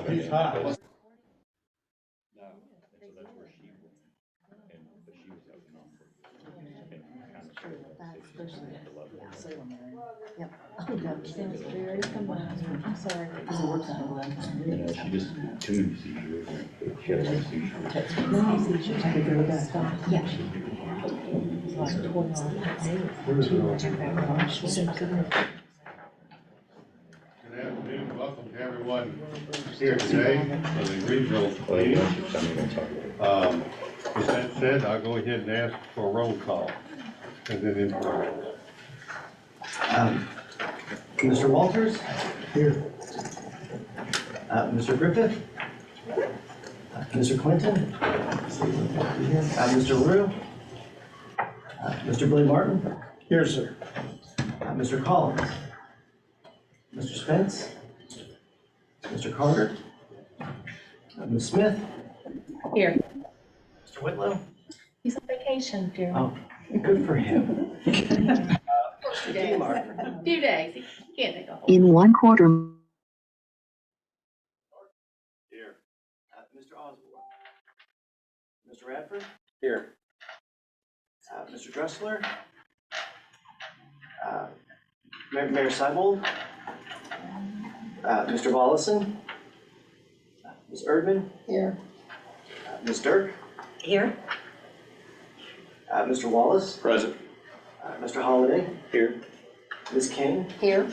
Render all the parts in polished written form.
He's hot. No, and so that's where she went, but she was having an offer. And kind of Especially at the level. Salem area. Yep. Oh, no, sounds very familiar. I'm sorry. Because it works out well. And she just tuned seizures. She had a lot of seizures. No seizures. I could go back. Yeah. It's like 20 Good afternoon, welcome to everyone here today for the regional meeting. With that said, I'll go ahead and ask for a roll call and then information. Mr. Walters? Here. Mr. Griffith? Mr. Clinton? Mr. LaRue? Mr. Billy Martin? Here, sir. Mr. Collins? Mr. Spence? Mr. Carter? Ms. Smith? Here. Mr. Whitlow? He's on vacation, Jeremy. Oh, good for him. Few days. Few days. He can't take a whole. In 1/4. Here. Mr. Osborne? Mr. Radford? Here. Mr. Dressler? Mayor Seibold? Mr. Volleson? Ms. Erdman? Here. Ms. Dirk? Here. Mr. Wallace? Present. Mr. Holliday? Here. Ms. King? Here.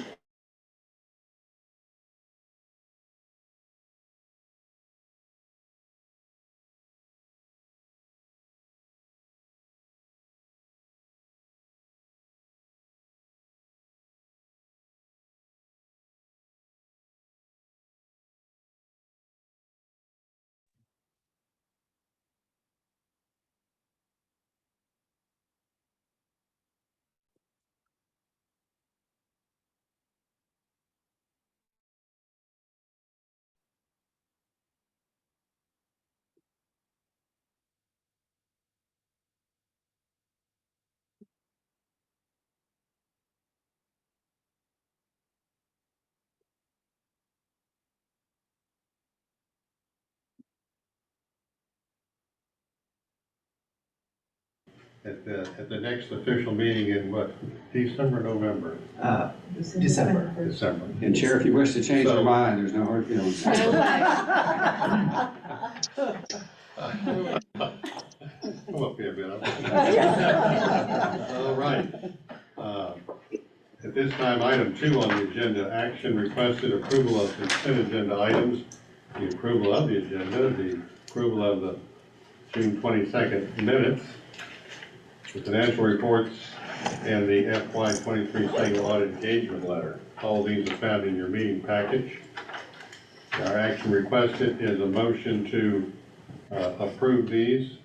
At the next official meeting in what, December, November? December. December. And Chair, if you wish to change your mind, there's no hard feelings. Come up here, Ben. All right. At this time, item 2 on the agenda, action requested approval of consent agenda items, the approval of the agenda, the approval of the June 22nd minutes, the financial reports, and the FY23 single audit engagement letter. All of these are found in your meeting package. Our action requested is a motion to approve these. Is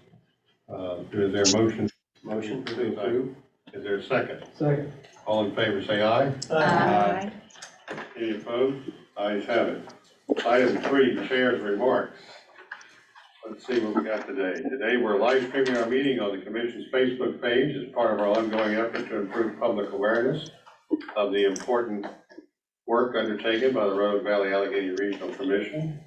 there a motion? Motion to approve. Is there a second? Second. All in favor say aye. Aye. Any opposed? Ayes have it. Item 3, Chair's remarks. Let's see what we got today. Today we're live streaming our meeting on the Commission's Facebook page as part of our ongoing effort to improve public awareness of the important work undertaken by the Roanoke Valley-Alleghany Regional Commission.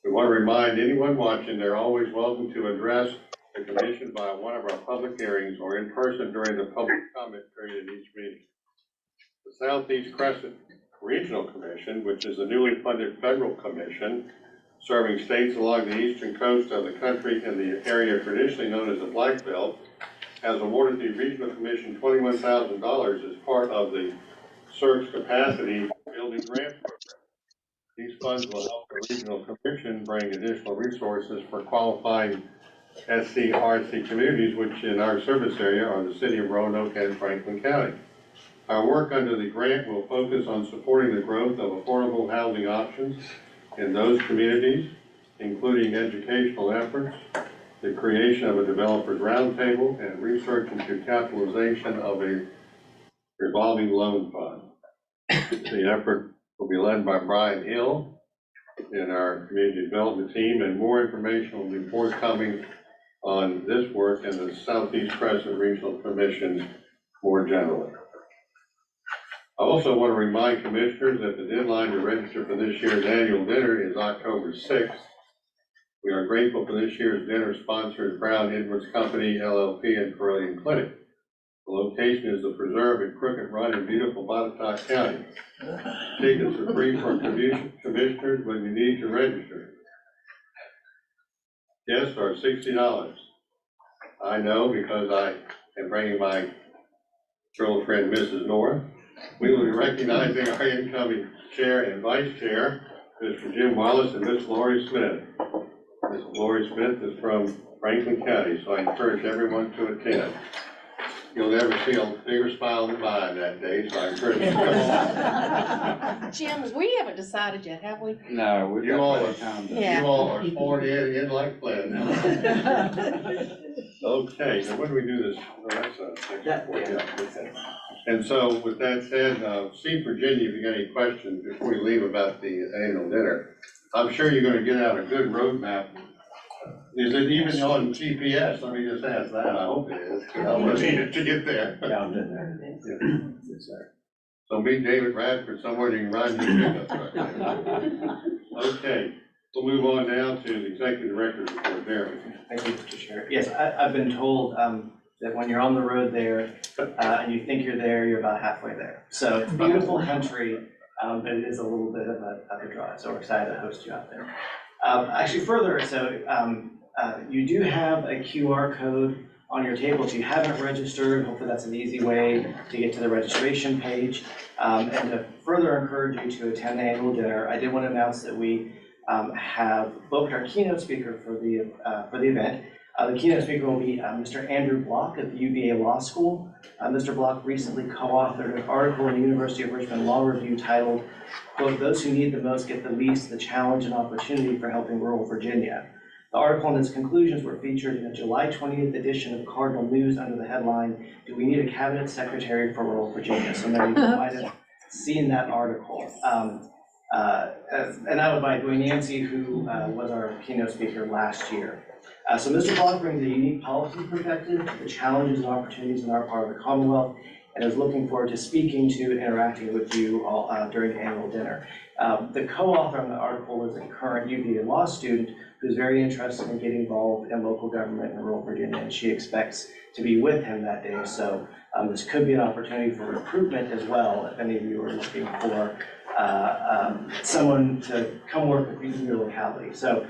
We want to remind anyone watching they're always welcome to address the Commission via one of our public hearings or in person during the public comment period in each meeting. The Southeast Crescent Regional Commission, which is a newly funded federal commission serving states along the eastern coast of the country in the area traditionally known as the Black Belt, has awarded the Regional Commission $21,000 as part of the Search Capacity Building Grant Program. These funds will help the Regional Commission bring additional resources for qualifying SCRC communities, which in our service area are the city of Roanoke and Franklin County. Our work under the grant will focus on supporting the growth of affordable housing options in those communities, including educational efforts, the creation of a developers roundtable, and research into capitalization of a revolving loan fund. The effort will be led by Brian Hill in our community development team, and more information will be forthcoming on this work in the Southeast Crescent Regional Commission more generally. also want to remind commissioners that the deadline to register for this year's annual dinner is October 6th. We are grateful for this year's dinner sponsored Brown Edwards Company, LLP, and Carillion Clinic. The location is the Preserve at Crooked Run in beautiful Botetourt County. Tickets are free for commissioners, but you need to register. Guests are $60. I know because I am bringing my girlfriend, Mrs. Nora. We will be recognizing our incoming chair and vice chair, Mr. Jim Wallace and Miss Lori Smith. Miss Lori Smith is from Franklin County, so I encourage everyone to attend. You'll never see a bigger smile than mine that day, so I encourage you to come on. Jim, we haven't decided yet, have we? No, we've You got all plenty are- of time to- Yeah. You all are sworn in like Flynn. Okay, so when do we do this? Oh, that's next report, yeah. And so with that said, see Virginia, if you got any questions before we leave about the annual dinner. I'm sure you're gonna get out a good roadmap. Is it even on GPS? Let me just ask that. I hope it is. I will need it to get there. Yeah, I've been there. Yes, sir. So meet David Radford somewhere and you can ride his pickup truck. Okay, we'll move on now to the executive director's report. Jeremy. Thank you, Mr. Chair. Yes, I've been told that when you're on the road there and you think you're there, you're about halfway there. So it's beautiful country, but it is a little bit of a drive. So we're excited to host you out there. Actually, further, so you do have a QR code on your table. If you haven't registered, hopefully that's an easy way to get to the registration page. And to further encourage you to attend the annual dinner, I did want to announce that we have booked our keynote speaker for the event. The keynote speaker will be Mr. Andrew Block at the UVA Law School. Mr. Block recently co-authored an article in the University of Richmond Law Review titled, quote, "Those who need the most get the least, the challenge and opportunity for helping rural Virginia." The article and its conclusions were featured in a July 20th edition of Cardinal News under the headline, "Do we need a cabinet secretary for rural Virginia?" So many of you might have seen that article. And that was by Dwayne Yancey, who was our keynote speaker last year. So Mr. Block brings a unique policy perspective to the challenges and opportunities in our part of the Commonwealth, and is looking forward to speaking to and interacting with you all during the annual dinner. The co-author on the article is a current UVA law student who's very interested in getting involved in local government in rural Virginia, and she expects to be with him that day. So this could be an opportunity for recruitment as well, if any of you are looking for someone to come work with you in your locality. So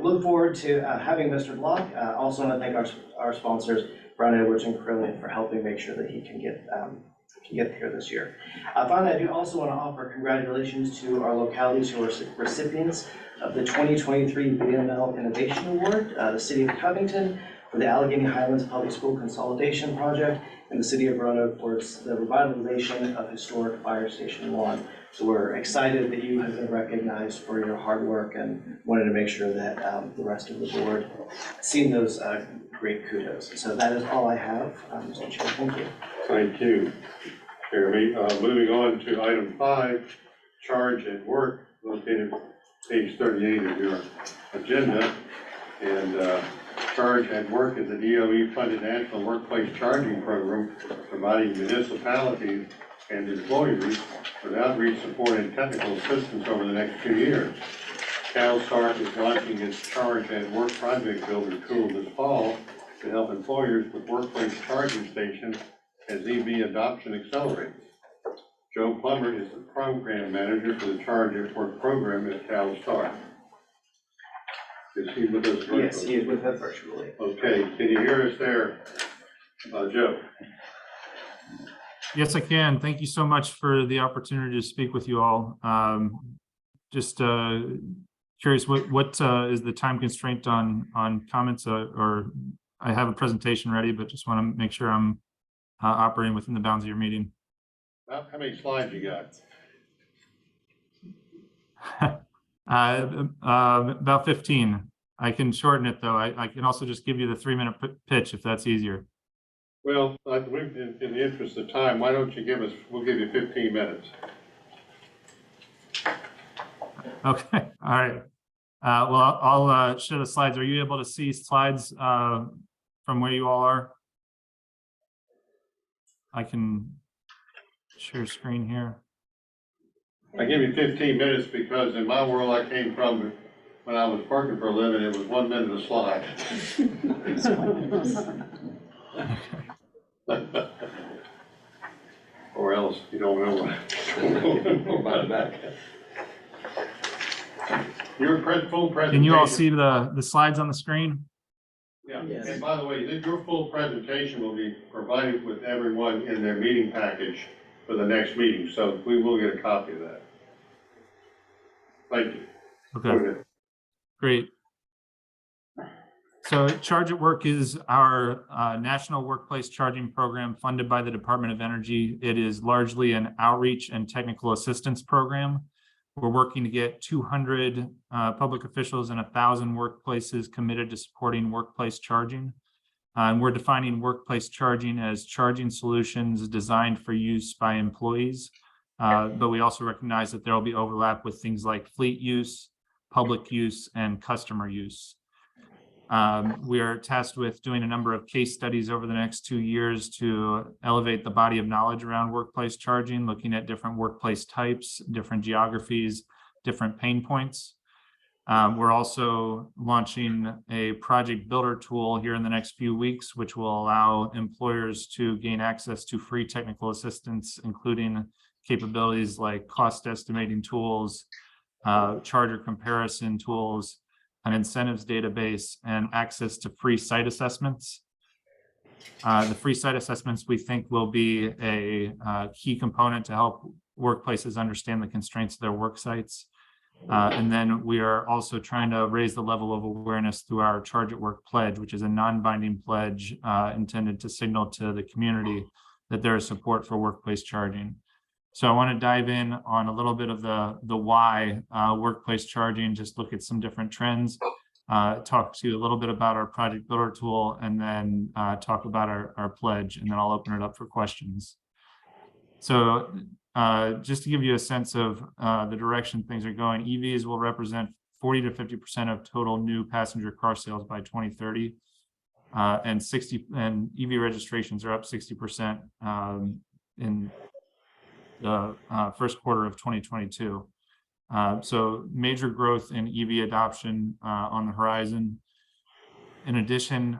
look forward to having Mr. Block. Also want to thank our sponsors, Brown Edwards and Carillion, for helping make sure that he can get here this year. Finally, I do also want to offer congratulations to our localities who are recipients of the 2023 VML Innovation Award, the City of Covington for the Allegheny Highlands Public School Consolidation Project, and the City of Roanoke for the revitalization of historic Fire Station 1. So we're excited that you have been recognized for your hard work, and wanted to make sure that the rest of the board seen those great kudos. So that is all I have, Mr. Chair. Thank you. Thank you, Jeremy. Moving on to item 5, charge at work, located page 38 of your agenda. And charge at work is a DOE-funded national workplace charging program providing municipalities and employers with outreach support and technical assistance over the next 2 years. CalSTART is launching its Charge at Work project builder tool this fall to help employers with workplace charging stations as EV adoption accelerates. Joe Plummer is the program manager for the Charge at Work program at CalSTART. Is he with us virtually? Yes, he is with us virtually. Okay, can you hear us there, Joe? Yes, I can. Thank you so much for the opportunity to speak with you all. Just curious, what is the time constraint on comments? Or I have a presentation ready, but just want to make sure I'm operating within the bounds of your meeting. How many slides you got? About 15. I can shorten it though. I can also just give you the 3-minute pitch if that's easier. Well, in the interest of time, why don't you we'll give you 15 minutes. Okay, all right. Well, I'll show the slides. Are you able to see slides from where you all are? I can share screen here. I give you 15 minutes because in my world I came from, when I was working for a living, it was 1 minute a slide. Or else you don't know about that. Your full presentation. Can you all see the slides on the screen? Yeah, Yes. and by the way, your full presentation will be provided with everyone in their meeting package for the next meeting, so we will get a copy of that. Thank you. Go Okay, ahead. great. So Charge at Work is our national workplace charging program funded by the Department of Energy. It is largely an outreach and technical assistance program. We're working to get 200 public officials and 1,000 workplaces committed to supporting workplace charging. And we're defining workplace charging as charging solutions designed for use by employees. But we also recognize that there will be overlap with things like fleet use, public use, and customer use. We are tasked with doing a number of case studies over the next 2 years to elevate the body of knowledge around workplace charging, looking at different workplace types, different geographies, different pain points. We're also launching a project builder tool here in the next few weeks, which will allow employers to gain access to free technical assistance, including capabilities like cost estimating tools, charger comparison tools, an incentives database, and access to free site assessments. The free site assessments we think will be a key component to help workplaces understand the constraints of their work sites. And then we are also trying to raise the level of awareness through our Charge at Work pledge, which is a non-binding pledge intended to signal to the community that there is support for workplace charging. So I want to dive in on a little bit of the why workplace charging, just look at some different trends, talk to you a little bit about our project builder tool, and then talk about our pledge, and then I'll open it up for questions. So just to give you a sense of the direction things are going, EVs will represent 40 to 50% of total new passenger car sales by 2030, and EV registrations are up 60% in the first quarter of 2022. So major growth in EV adoption on the horizon. In addition,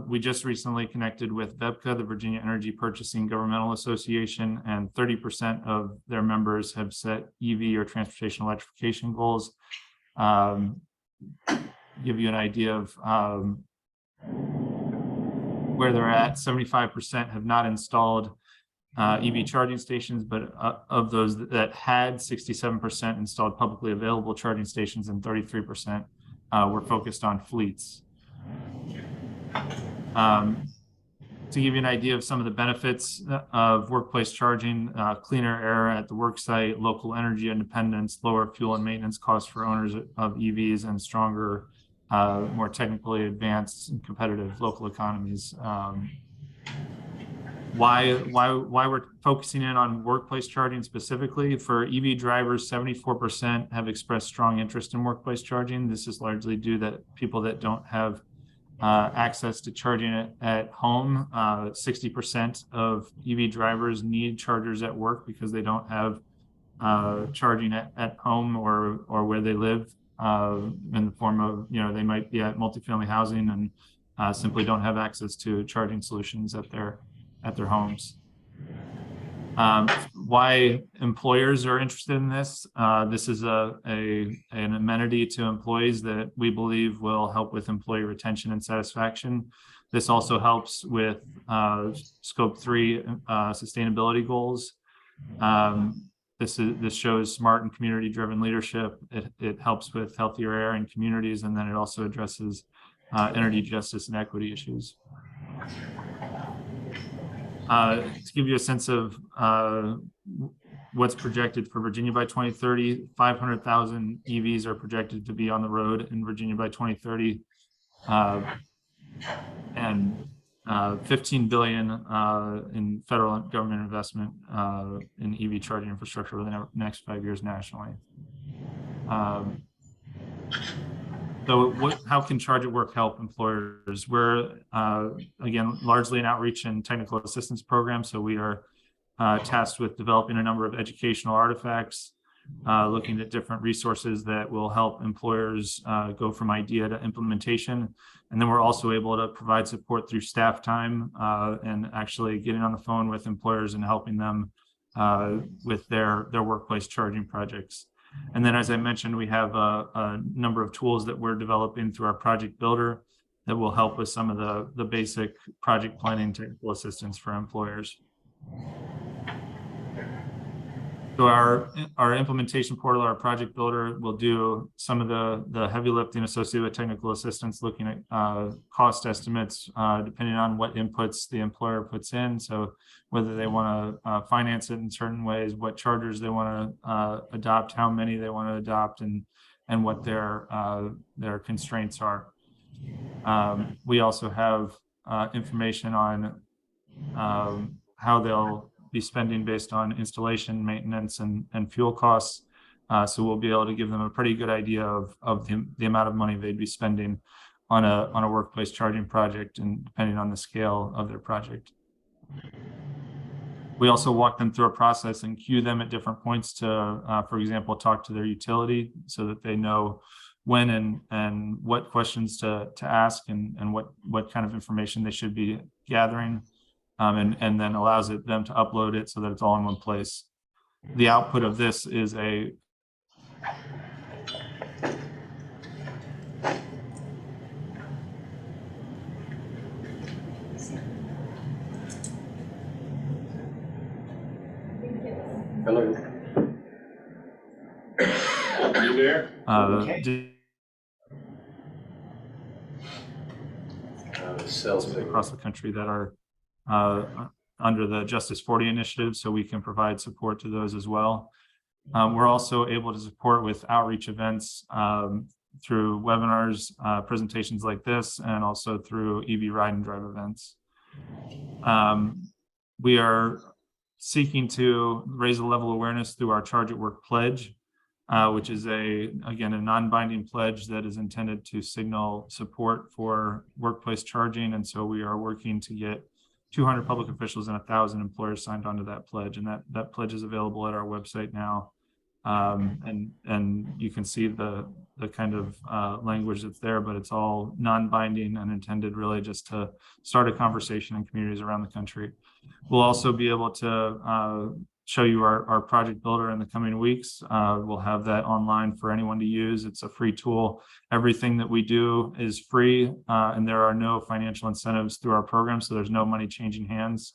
we just recently connected with VEPCA, the Virginia Energy Purchasing Governmental Association, and 30% of their members have set EV or transportation electrification goals. Give you an idea of where they're at. 75% have not installed EV charging stations, but of those that had, 67% installed publicly available charging stations, and 33% were focused on fleets. To give you an idea of some of the benefits of workplace charging, cleaner air at the work site, local energy independence, lower fuel and maintenance costs for owners of EVs, and stronger, more technically advanced and competitive local economies. Why we're focusing in on workplace charging specifically? For EV drivers, 74% have expressed strong interest in workplace charging. This is largely due to people that don't have access to charging it at home. 60% of EV drivers need chargers at work because they don't have charging at home or where they live, in the form of, they might be at multifamily housing and simply don't have access to charging solutions at their homes. Why employers are interested in this? This is an amenity to employees that we believe will help with employee retention and satisfaction. This also helps with Scope 3 sustainability goals. This shows smart and community-driven leadership. It helps with healthier air in communities, and then it also addresses energy justice and equity issues. To give you a sense of what's projected for Virginia by 2030, 500,000 EVs are projected to be on the road in Virginia by 2030, and $15 billion in federal government investment in EV charging infrastructure over the next 5 years nationally. So how can Charge at Work help employers? We're, again, largely an outreach and technical assistance program. So we are tasked with developing a number of educational artifacts, looking at different resources that will help employers go from idea to implementation. And then we're also able to provide support through staff time and actually getting on the phone with employers and helping them with their workplace charging projects. And then, as I mentioned, we have a number of tools that we're developing through our project builder that will help with some of the basic project planning technical assistance for employers. So our implementation portal, our project builder, will do some of the heavy lifting associated with technical assistance, looking at cost estimates, depending on what inputs the employer puts in. So whether they want to finance it in certain ways, what chargers they want to adopt, how many they want to adopt, and what their constraints are. We also have information on how they'll be spending based on installation, maintenance, and fuel costs. So we'll be able to give them a pretty good idea of the amount of money they'd be spending on a workplace charging project, and depending on the scale of their project. We also walk them through a process and cue them at different points to, for example, talk to their utility so that they know when and what questions to ask and what kind of information they should be gathering. And then allows them to upload it so that it's all in one place. The output of this is a Hello. Are you there? Across the country that are under the Justice 40 initiative, so we can provide support to those as well. We're also able to support with outreach events through webinars, presentations like this, and also through EV ride and drive events. We are seeking to raise the level of awareness through our Charge at Work pledge, which is again a non-binding pledge that is intended to signal support for workplace charging. And so we are working to get 200 public officials and 1,000 employers signed onto that pledge, and that pledge is available at our website now. And you can see the kind of language that's there, but it's all non-binding and intended really just to start a conversation in communities around the country. We'll also be able to show you our project builder in the coming weeks. We'll have that online for anyone to use. It's a free tool. Everything that we do is free, and there are no financial incentives through our program, so there's no money changing hands.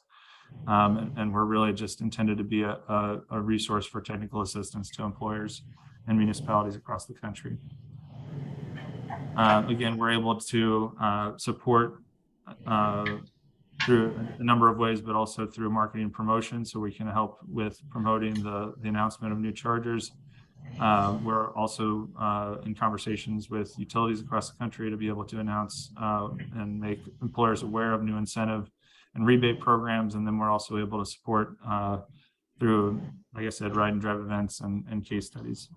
And we're really just intended to be a resource for technical assistance to employers and municipalities across the country. Again, we're able to support through a number of ways, but also through marketing and promotion, so we can help with promoting the announcement of new chargers. We're also in conversations with utilities across the country to be able to announce and make employers aware of new incentive and rebate programs. And then we're also able to support through, like I said, ride and drive events and case studies.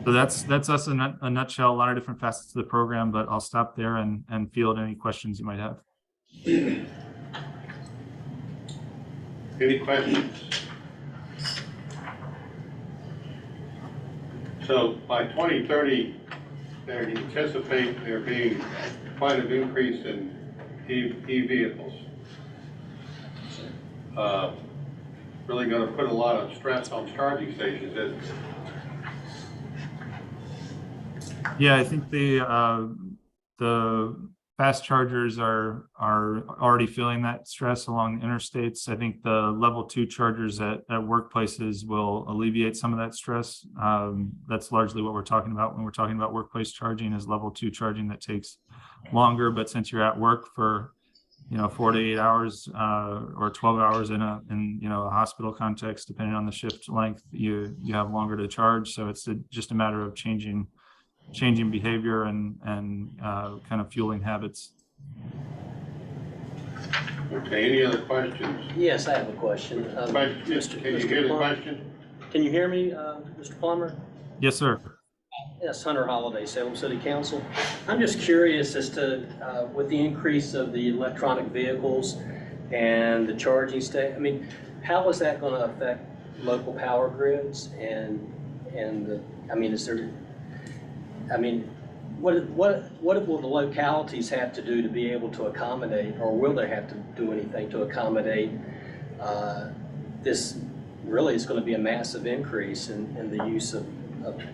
So that's us in a nutshell, a lot of different facets of the program, but I'll stop there and field any questions you might have. Any questions? So by 2030, they anticipate there being quite an increase in e-vehicles. Really going to put a lot of stress on charging stations, isn't it? Yeah, I think the fast chargers are already feeling that stress along the interstates. I think the level 2 chargers at workplaces will alleviate some of that stress. That's largely what we're talking about when we're talking about workplace charging, is level 2 charging that takes longer. But since you're at work for 4 to 8 hours or 12 hours in a hospital context, depending on the shift length, you have longer to charge. So it's just a matter of changing behavior and kind of fueling habits. Okay, any other questions? Yes, I have a question. Can you hear the question? Can you hear me, Mr. Plummer? Yes, sir. Yes, Hunter Holiday, Salem City Council. I'm just curious as to, with the increase of the electronic vehicles, and the charging I mean, how is that gonna affect local power grids I mean, what will the localities have to do to be able to accommodate, or will they have to do anything to accommodate this? Really, it's going to be a massive increase in the use of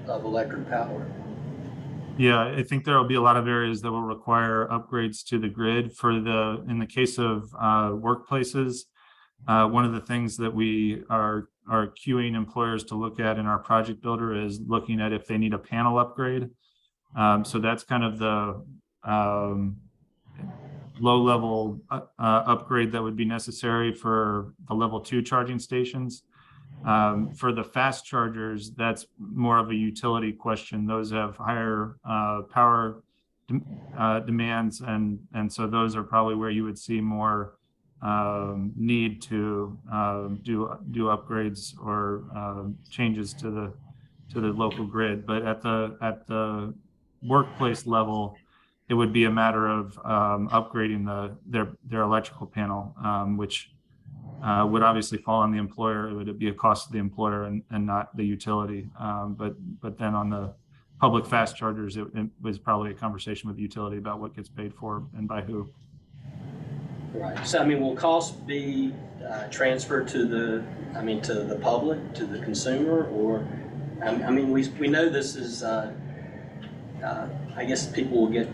electric power. Yeah, I think there will be a lot of areas that will require upgrades to the grid. In the case of workplaces, one of the things that we are queuing employers to look at in our project builder is looking at if they need a panel upgrade. So that's kind of the low-level upgrade that would be necessary for the level 2 charging stations. For the fast chargers, that's more of a utility question. Those have higher power demands, and so those are probably where you would see more need to do upgrades or changes to the local grid. But at the workplace level, it would be a matter of upgrading their electrical panel, which would obviously fall on the employer. It would be a cost to the employer and not the utility. But then on the public fast chargers, it was probably a conversation with the utility about what gets paid for and by who. Right. So I mean, will costs be transferred to the public, to the consumer, or I mean, we know this is. I guess people will get.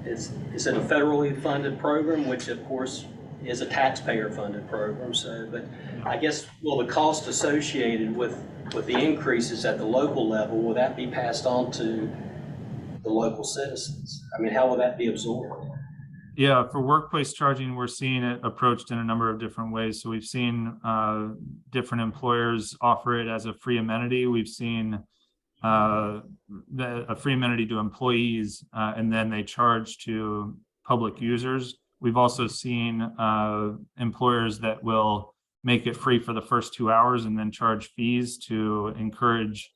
Is it a federally funded program, which of course is a taxpayer-funded program? So, but I guess will the cost associated with the increases at the local level, will that be passed on to the local citizens? I mean, how will that be absorbed? Yeah, for workplace charging, we're seeing it approached in a number of different ways. So we've seen different employers offer it as a free amenity. We've seen a free amenity to employees, and then they charge to public users. We've also seen employers that will make it free for the first 2 hours and then charge fees to encourage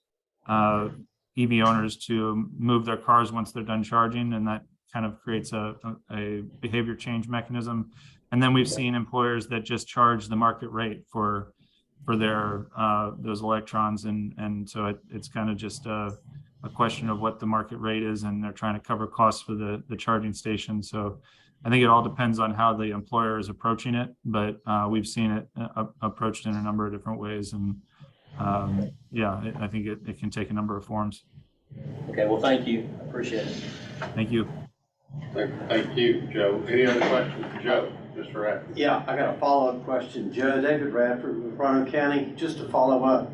EV owners to move their cars once they're done charging, and that kind of creates a behavior change mechanism. And then we've seen employers that just charge the market rate for their those electrons, and so it's kind of just a question of what the market rate is, and they're trying to cover costs for the charging station. So I think it all depends on how the employer is approaching it, but we've seen it approached in a number of different ways, and yeah, I think it can take a number of forms. Okay, well, thank you. I appreciate it. Thank you. Thank you, Joe. Any other questions for Joe? Mr. Radford? Yeah, I got a follow-up question. Joe, David Radford with Roanoke County. Just to follow up,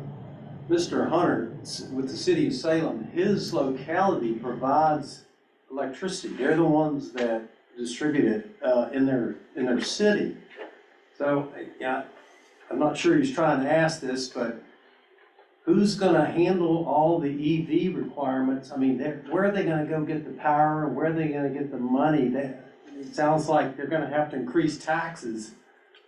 Mr. Hunter with the city of Salem, his locality provides electricity. They're the ones that distribute it in their city. So yeah, I'm not sure he's trying to ask this, but who's going to handle all the EV requirements? I mean, where are they going to go get the power? Where are they going to get the money? It sounds like they're going to have to increase taxes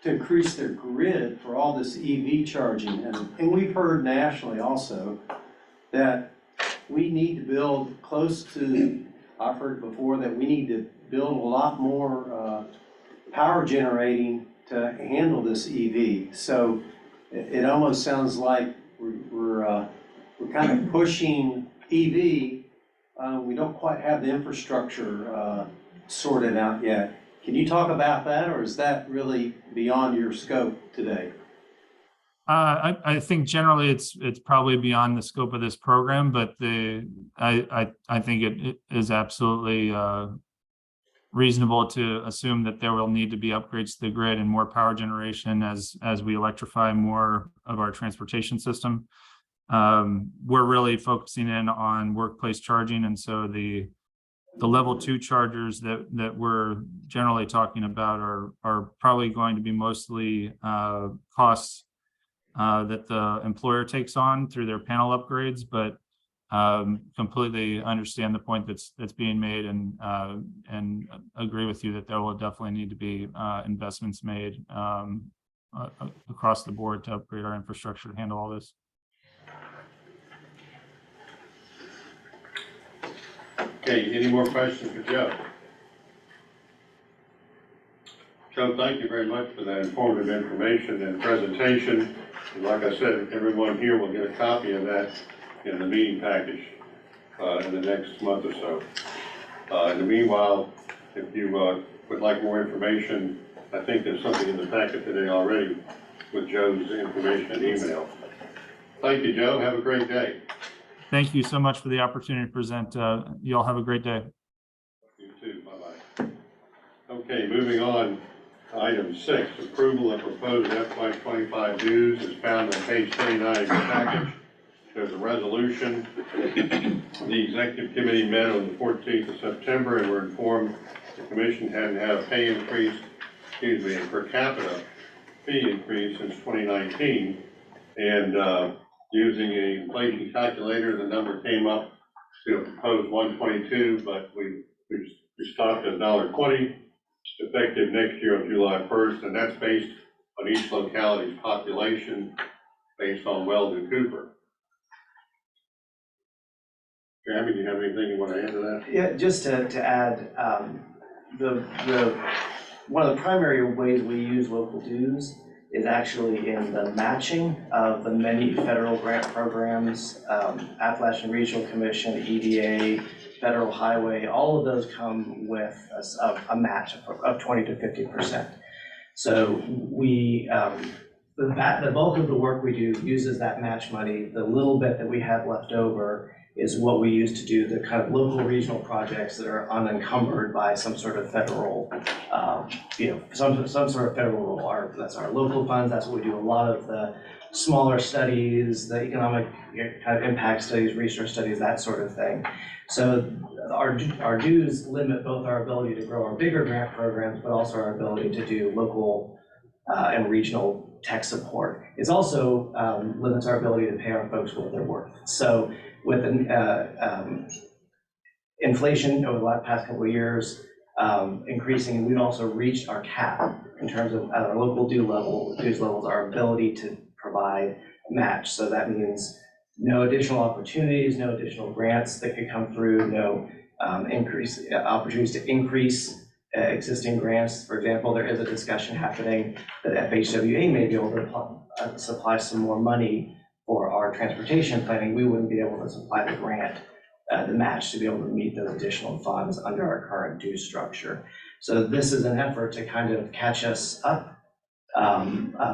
to increase their grid for all this EV charging. And we've heard nationally also that we need to build close to, I've heard before that we need to build a lot more power generating to handle this EV. So it almost sounds like we're kind of pushing EV. We don't quite have the infrastructure sorted out yet. Can you talk about that, or is that really beyond your scope today? I think generally it's probably beyond the scope of this program, but I think it is absolutely reasonable to assume that there will need to be upgrades to the grid and more power generation as we electrify more of our transportation system. We're really focusing in on workplace charging, and so the level 2 chargers that we're generally talking about are probably going to be mostly costs that the employer takes on through their panel upgrades, but completely understand the point that's being made, and agree with you that there will definitely need to be investments made across the board to upgrade our infrastructure to handle all this. Okay, any more questions for Joe? Joe, thank you very much for that informative information and presentation. And like I said, everyone here will get a copy of that in the meeting package in the next month or so. In the meanwhile, if you would like more information, I think there's something in the packet today already with Joe's information and email. Thank you, Joe. Have a great day. Thank you so much for the opportunity to present. You all have a great day. You too. Bye-bye. Okay, moving on. Item 6, approval of proposed FY25 dues is found on page 29 of your package. There's a resolution. The executive committee met on the 14th of September and were informed the commission hadn't had a pay increase, a per capita fee increase since 2019. And using an inflation calculator, the number came up to a proposed 122, but we stopped at $1.20. Effective next year on July 1st, and that's based on each locality's population based on Weldon Cooper. Jeremy, do you have anything you want to add to that? Yeah, just to add, one of the primary ways we use local dues is actually in the matching of the many federal grant programs, Appalachian Regional Commission, EDA, Federal Highway, all of those come with a match of 20 to 50%. So we, the bulk of the work we do uses that match money. The little bit that we have left over is what we use to do the kind of local regional projects that are unencumbered by some sort of federal, some sort of federal role. That's our local funds. That's what we do. A lot of the smaller studies, the economic kind of impact studies, research studies, that sort of thing. So our dues limit both our ability to grow our bigger grant programs, but also our ability to do local and regional tech support. It also limits our ability to pay our folks what they're worth. So with inflation over the past couple of years increasing, we've also reached our cap in terms of at our local dues levels, our ability to provide match. So that means no additional opportunities, no additional grants that could come through, no opportunities to increase existing grants. For example, there is a discussion happening that FHWA may be able to supply some more money for our transportation planning. We wouldn't be able to supply the grant, the match, to be able to meet those additional funds under our current due structure. So this is an effort to kind of catch us up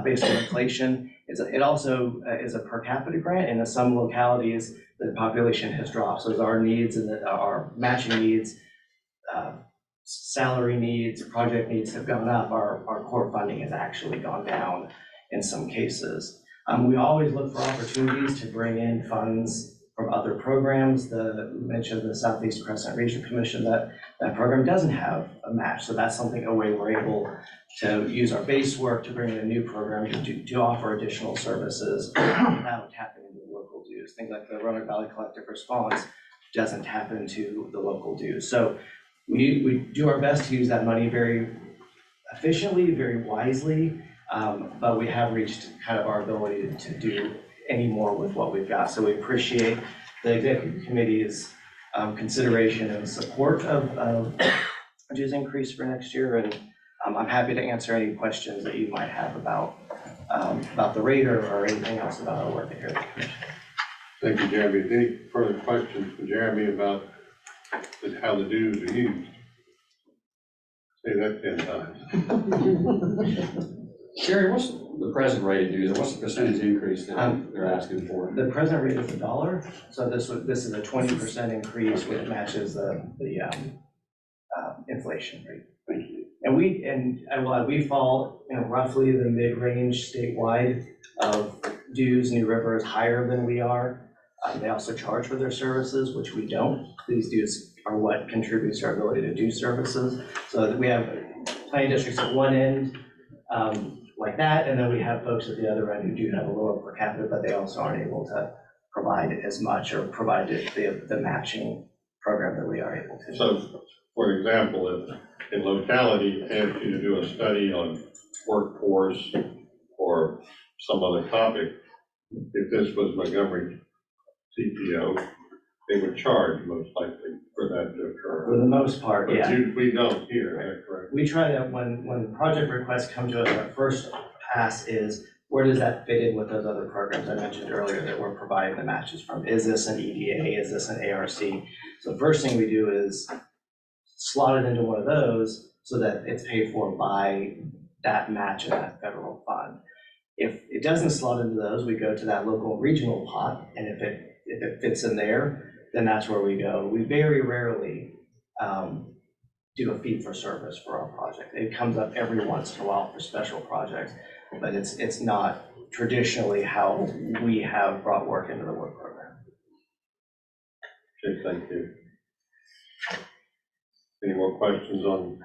based on inflation. It also is a per capita grant, and in some localities, the population has dropped. So as our needs and our matching needs, salary needs, project needs have gone up, our core funding has actually gone down in some cases. We always look for opportunities to bring in funds from other programs. We mentioned the Southeast Crescent Regional Commission, that program doesn't have a match. So that's a way we're able to use our base work to bring in a new program to offer additional services without tapping into local dues. Things like the Roanoke Valley Collective Response doesn't tap into the local dues. So we do our best to use that money very efficiently, very wisely, but we have reached kind of our ability to do any more with what we've got. So we appreciate the executive committee's consideration and support of dues increase for next year, and I'm happy to answer any questions that you might have about the rate or anything else about our work here at the commission. Thank you, Jeremy. Any further questions for Jeremy about how the dues are used? Say that 10 times. Sherry, what's the present rate of dues? What's the percentage increase that they're asking for? The present rate is $1. So this is a 20% increase, which matches the inflation rate. Thank you. And we fall in roughly the mid-range statewide of dues. New River is higher than we are. They also charge for their services, which we don't. These dues are what contributes to our ability to do services. So we have planning districts at one end like that, and then we have folks at the other end who do have a lower per capita, but they also aren't able to provide as much or provide the matching program that we are able to. So, for example, if a locality asked you to do a study on workforce or some other topic, if this was Montgomery CPO, they would charge most likely for that to occur. For the most part, But yeah. we don't here, is that correct? We try to, when project requests come to us, our first pass is, where does that fit in with those other programs I mentioned earlier that we're providing the matches from? Is this an EDA? Is this an ARC? So the first thing we do is slot it into one of those so that it's paid for by that match in that federal fund. If it doesn't slot into those, we go to that local and regional pot, and if it fits in there, then that's where we go. We very rarely do a fee for service for our project. It comes up every once in a while for special projects, but it's not traditionally how we have brought work into the work program. Okay, thank you. Any more questions on?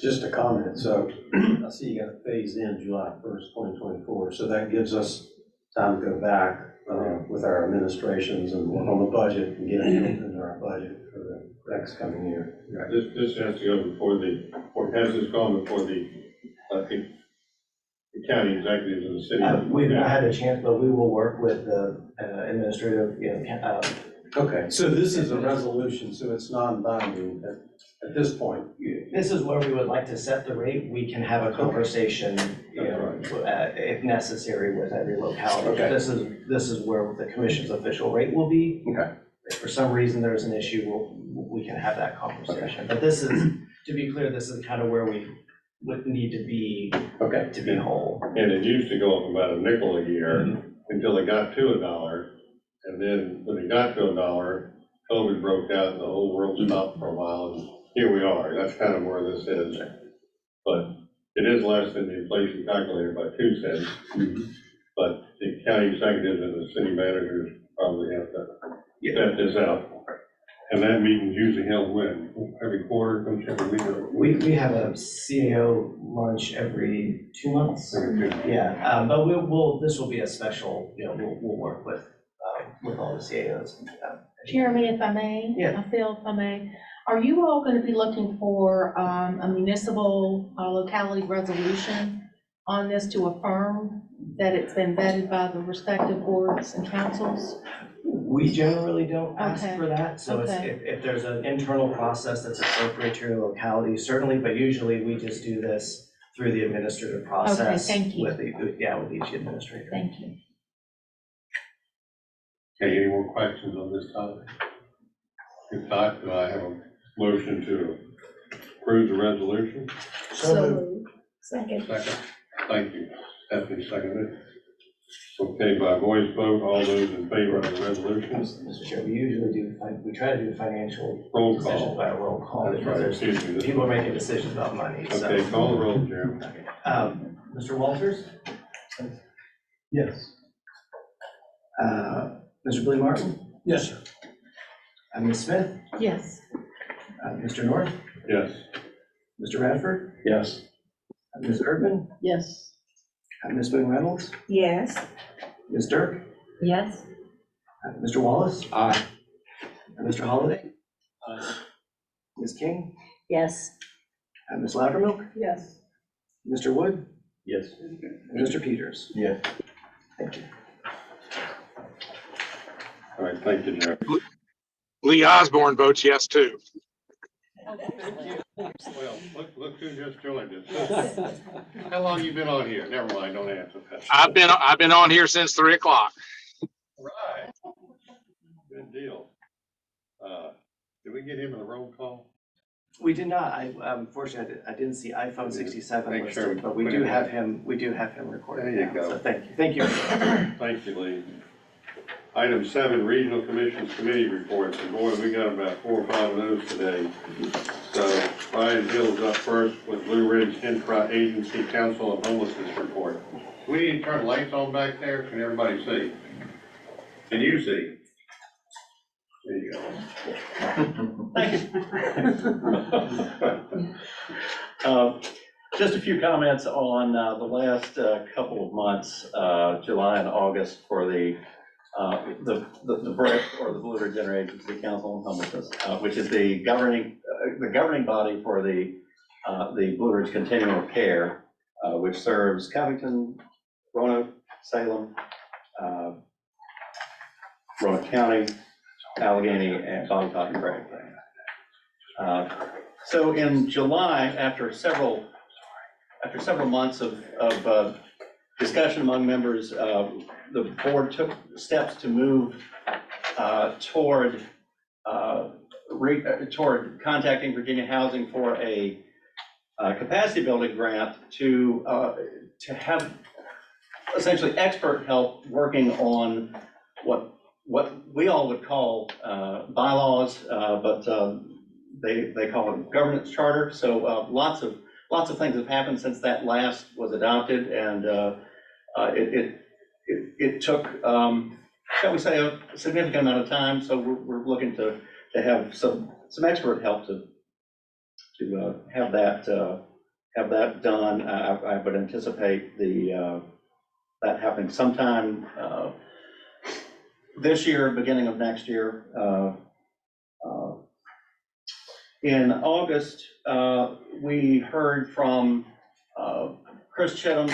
Just a comment. So I see you got it phased in July 1st, 2024. So that gives us time to go back with our administrations and work on the budget and get it into our budget for the next coming year. This has to go before or has this gone before I think, the county executives of the city? We've not had a chance, but we will work with the administrative, Okay, so this is a resolution, so it's non-binding at this point. this is where we would like to set the rate. We can have a conversation, if necessary, with every locality. Okay. This is where the commission's official rate will be. Okay. If for some reason there's an issue, we can have that conversation. But this is, to be clear, this is kind of where we would need to be to be whole. And it used to go up about a nickel a year until it got to $1. And then when it got to $1, COVID broke out and the whole world stopped for a while. And here we are. That's kind of where this is. But it is less than the inflation calculator by 2 cents. But the county executives and the city managers probably have to set this out. And that meeting's usually held when? Every quarter, comes every week? We have a CEO lunch every 2 months. Every 2 months. Yeah, but this will be a special, we'll work with all the CAOs. Jeremy, if I may? Yeah. Phil, if I may, are you all going to be looking for a municipal locality resolution on this to affirm that it's been vetted by the respective boards and councils? We generally don't ask Okay. for that, so it's, Okay. if there's an internal process that's appropriate to your locality, certainly, but usually we just do this through the administrative process. thank you. With each administrator. Thank you. Okay, any more questions on this topic? If not, do I have a motion to approve the resolution? So, second. Second. Thank you. Stephanie seconded. Okay, by voice vote, all those in favor of the resolution? Mr. Chair, we try to do financial Roll decisions call. by a roll call. That's right, Because excuse me. people are making decisions about money, so. Okay, call the roll, Jeremy. Mr. Walters? Yes. Mr. Billy Martin? Yes, sir. Ms. Smith? Yes. Mr. North? Yes. Mr. Radford? Yes. Ms. Erdman? Yes. Ms. Boone Reynolds? Yes. Ms. Dirk? Yes. Mr. Wallace? Aye. Mr. Holliday? Ms. King? Yes. Ms. Loudermilk? Yes. Mr. Wood? Yes. And Mr. Peters? Yes. Thank you. All right, thank you, Jeremy. Lee Osborne votes yes, too. Well, look who just joined us. How long you been on here? Never mind, don't answer that. I've been on here since 3 o'clock. Right. Good deal. Did we get him in the roll call? We did not, unfortunately, I didn't see iPhone 67 Make sure we listed, but we put do him have in. him recorded There you now, go. so thank you. Thank you, Lee. Item 7, Regional Commissions Committee Reports, and boy, we got about 4 or 5 of those today. So Brian Hill's up first with Blue Ridge Intra-Agency Council on Homelessness Report. We need to turn the lights on back there, can everybody see? Can you see? There you go. Just a few comments on the last couple of months, July and August, for the BRIC, or the Blue Ridge Interagency Council on Homelessness, which is the governing body for the Blue Ridge Continuum of Care, which serves Covington, Roanoke, Salem, Roanoke County, Alleghany and Valley-Alleghany and Craig. So in July, after several months of discussion among members, the board took steps to move toward contacting Virginia Housing for a capacity building grant to have essentially expert help working on what we all would call bylaws, but they call it governance charter. So lots of things have happened since that last was adopted, and it took, shall we say, a significant amount of time. So we're looking to have some expert help to have that done. I would anticipate that happening sometime this year, beginning of next year. In August, we heard from Chris Chittum,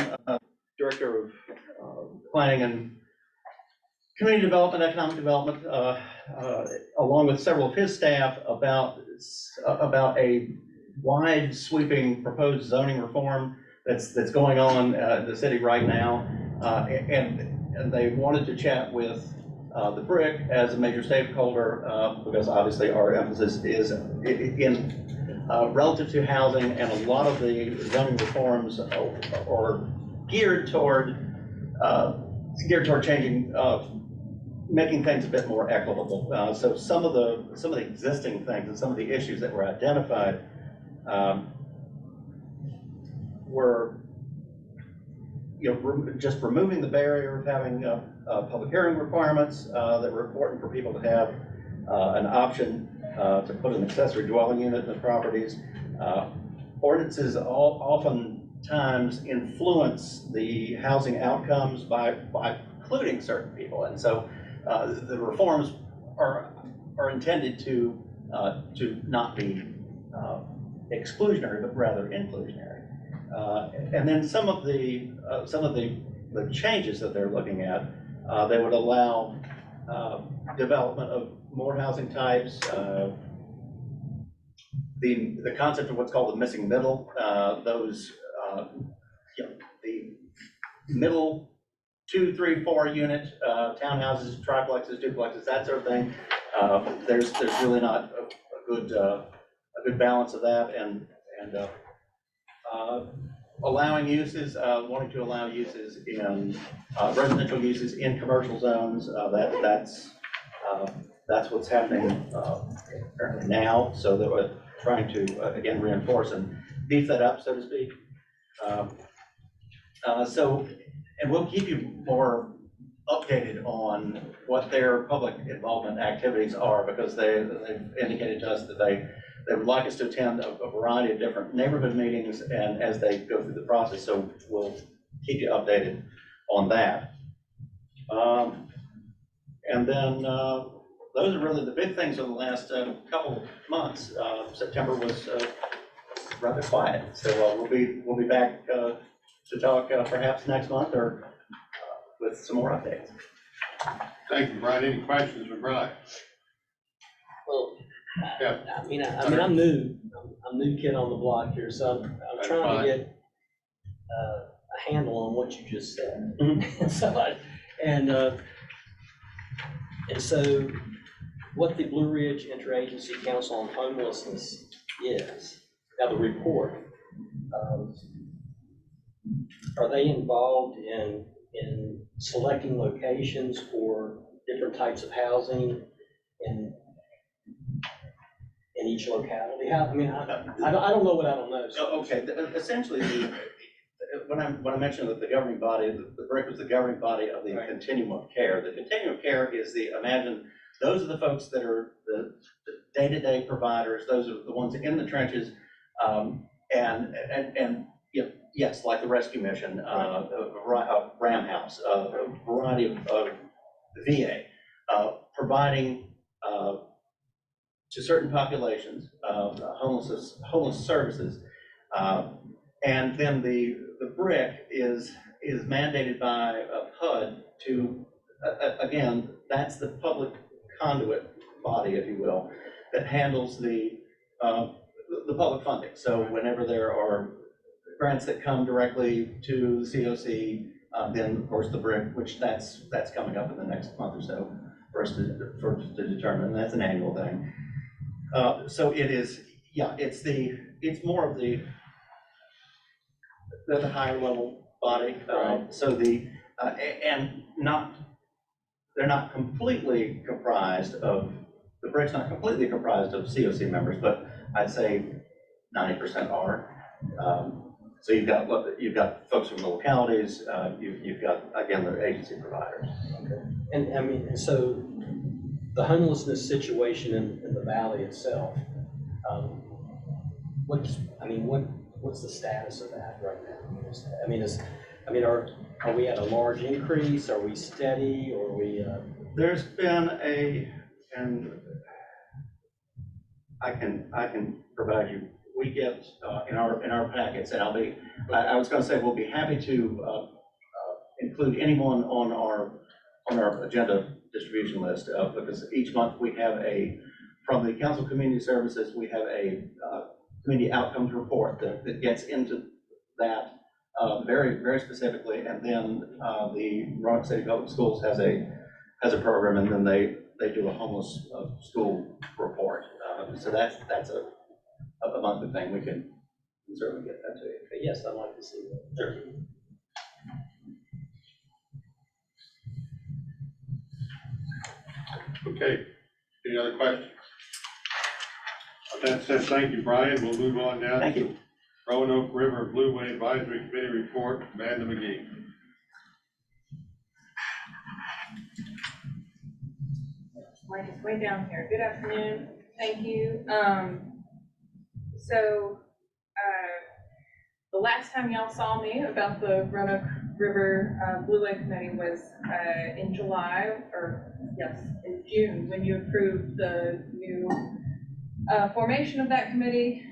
Director of Planning and Community Development, Economic Development, along with several of his staff about a wide sweeping proposed zoning reform that's going on in the city right now. And they wanted to chat with the BRIC as a major stakeholder, because obviously our emphasis is in relative to housing, and a lot of the zoning reforms are geared toward changing, making things a bit more equitable. So some of the existing things and some of the issues that were identified were, just removing the barrier of having public hearing requirements that were important for people to have an option to put an accessory dwelling unit in the properties. Ordinances oftentimes influence the housing outcomes by including certain people, and so the reforms are intended to not be exclusionary, but rather inclusionary. And then some of the changes that they're looking at, they would allow development of more housing types, the concept of what's called the missing middle, the middle 2, 3, 4 unit townhouses, triplexes, duplexes, that sort of thing. There's really not a good balance of that, and allowing uses, wanting to allow uses in residential uses in commercial zones. That's what's happening apparently now. So that we're trying to again reinforce and beef that up, so to speak. And we'll keep you more updated on what their public involvement activities are, because they've indicated to us that they would like us to attend a variety of different neighborhood meetings, and as they go through the process, so we'll keep you updated on that. And then those are really the big things of the last couple months. September was rather quiet, so we'll be back to talk perhaps next month or with some more updates. Thank you, Brian. Any questions for Brian? Well, Yeah. I'm new. I'm new kid on the block here, so I'm trying to get a handle on what you just said. So what the Blue Ridge Interagency Council on Homelessness is, now the report, are they involved in selecting locations for different types of housing in each locality? I don't know what I don't know. So. Okay, essentially, when I mentioned that the governing body, the BRIC was the governing body of the continuum of care. The continuum of care is those are the folks that are the day-to-day providers. Those are the ones in the trenches, and yes, like the rescue mission, Ram House, a variety of VA, providing to certain populations homeless services, and then the BRIC is mandated by HUD to again, that's the public conduit body, if you will, that handles the public funding. So whenever there are grants that come directly to the COC, then of course the BRIC, which that's coming up in the next month or so for us to determine. That's an annual thing. So it is, yeah, it's more of the higher level body. So and they're not completely comprised of, the BRIC's not completely comprised of COC members, but I'd say 90% are. So you've got folks from the localities, you've got, again, the agency providers. Okay. And I mean, and so the homelessness situation in the valley itself, what's the status of that right now? Are we at a large increase? Are we steady? Or are we? There's been and I can provide you. We get in our packets, and I was going to say we'll be happy to include anyone on our agenda distribution list because each month we have from the Council of Community Services, we have a community outcomes report that gets into that very, very specifically, and then the Roanoke City Public Schools has a program, and then they do a homeless school report. So that's a monthly thing. We can certainly get that to you. But yes, I'd like to see that. Sure. Okay, any other questions? With that said, thank you, Brian. We'll move on now. Thank you. Roanoke River Blueway Advisory Committee report, Amanda McGee. Mike is way down here. Good afternoon. Thank you. The last time y'all saw me about the Roanoke River Blueway Committee was in July, in June, when you approved the new formation of that committee.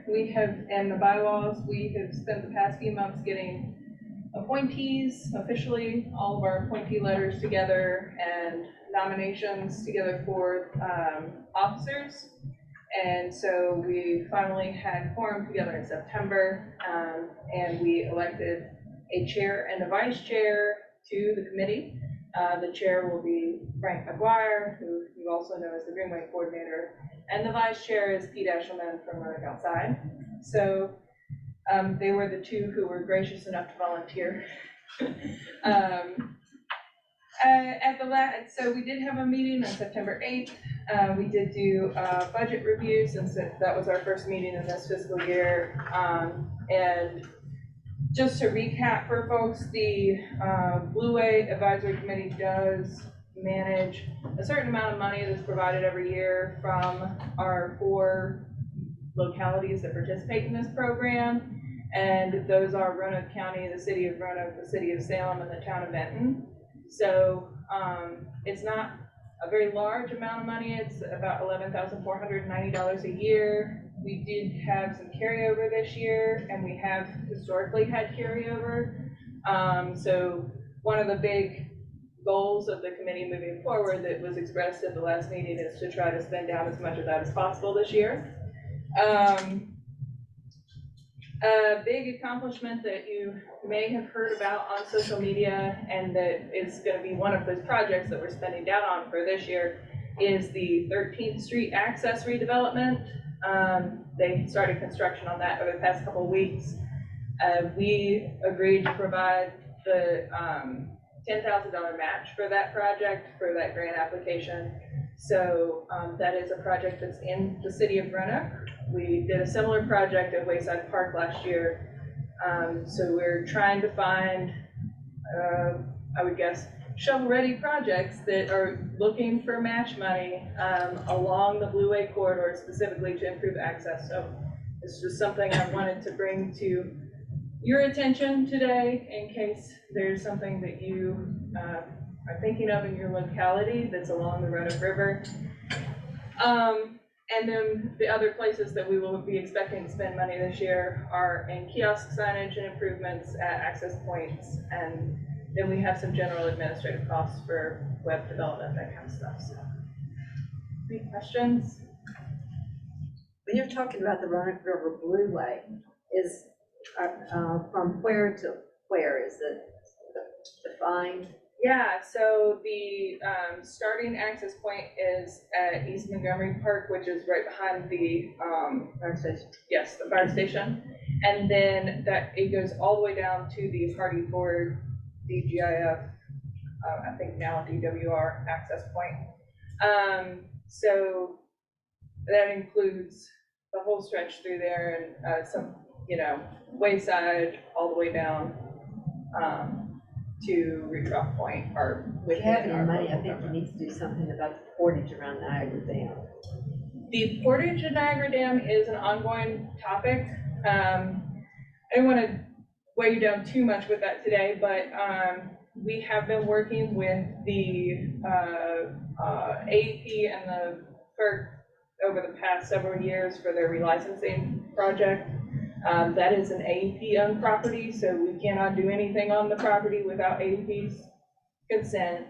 We have, and the bylaws, we have spent the past few months getting appointees, officially, all of our appointee letters together and nominations together for officers. And so we finally had quorum together in September, and we elected a chair and a vice chair to the committee. The chair will be Frank McGuire, who you also know as the Greenway coordinator, and the vice chair is Pete Eshelman from Roanoke Outside. So they were the two who were gracious enough to volunteer. So we did have a meeting on September 8th. We did do a budget review since that was our first meeting in this fiscal year. And just to recap for folks, the Blueway Advisory Committee does manage a certain amount of money that's provided every year from our 4 localities that participate in this program. And those are Roanoke County, the city of Roanoke, the city of Salem, and the town of Benton. So it's not a very large amount of money. It's about $11,490 a year. We did have some carryover this year, and we have historically had carryover. So one of the big goals of the committee moving forward that was expressed at the last meeting is to try to spend down as much of that as possible this year. A big accomplishment that you may have heard about on social media, and that is going to be one of those projects that we're spending down on for this year, is the 13th Street access redevelopment. They started construction on that over the past couple of weeks. We agreed to provide the $10,000 match for that project, for that grant application. So that is a project that's in the city of Roanoke. We did a similar project at Wayside Park last year. So we're trying to find, I would guess, shovel-ready projects that are looking for match money along the Blueway corridor, specifically to improve access. So this is just something I wanted to bring to your attention today in case there's something that you are thinking of in your locality that's along the Roanoke River. And then the other places that we will be expecting to spend money this year are in kiosk signage and improvements at access points. And then we have some general administrative costs for web development, that kind of stuff. So Any questions? When you're talking about the Roanoke River Blueway, is, from where to where is it defined? Yeah, so the starting access point is at East Montgomery Park, which is right behind the Fire station? yes, the fire station. And then that it goes all the way down to the Hardy Ford DGIF, I think now DWR access point. So that includes the whole stretch through there and some, wayside all the way down to Retroff Point or If you have within any our money, I local think you government. need to do something about the portage around Niagara Dam. The portage of Niagara Dam is an ongoing topic. I don't want to weigh you down too much with that today, but we have been working with the AEP and the FERC over the past several years for their relicensing project. That is an AEP-owned property, so we cannot do anything on the property without AEP's consent.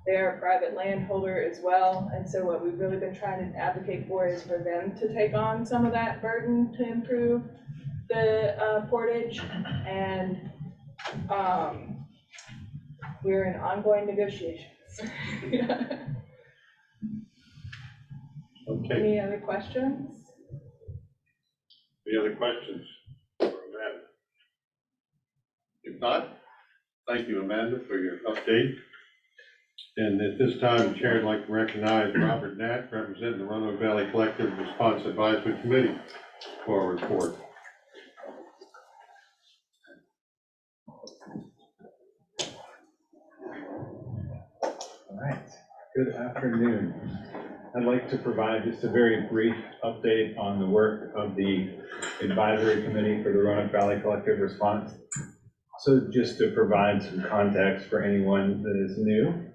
They are a private landholder as well, and so what we've really been trying to advocate for is for them to take on some of that burden to improve the portage, and we're in ongoing negotiations. Okay, Any other questions? any other questions for Amanda? If not, thank you, Amanda, for your update. And at this time, the chair would like to recognize Robert Knapp, representing the Roanoke Valley Collective Response Advisory Committee, for a report. All right, good afternoon. I'd like to provide just a very brief update on the work of the advisory committee for the Roanoke Valley Collective Response. So just to provide some context for anyone that is new,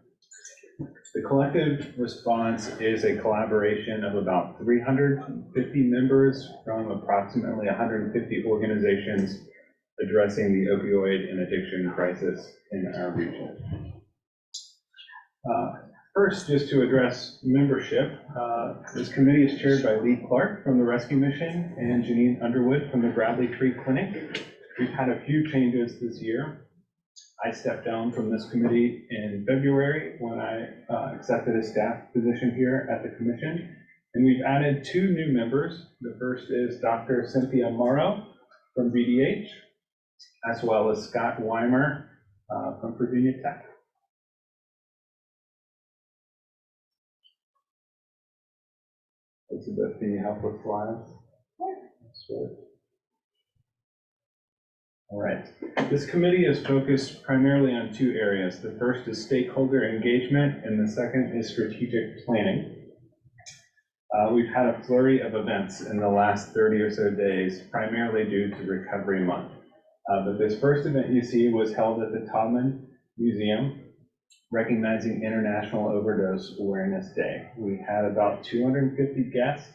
the collective response is a collaboration of about 350 members from approximately 150 organizations addressing the opioid and addiction crisis in our region. First, just to address membership, this committee is chaired by Lee Clark from the Rescue Mission and Janine Underwood from the Bradley Tree Clinic. We've had a few changes this year. I stepped down from this committee in February when I accepted a staff position here at the commission. And we've added 2 new members. The first is Dr. Cynthia Morrow from VDH, as well as Scott Weimer from Virginia Tech. Elizabeth, can you help with slides? Sure. All right. This committee is focused primarily on 2 areas. The first is stakeholder engagement, and the second is strategic planning. We've had a flurry of events in the last 30 or so days, primarily due to Recovery Month. But this first event you see was held at the Taubman Museum, recognizing International Overdose Awareness Day. We had about 250 guests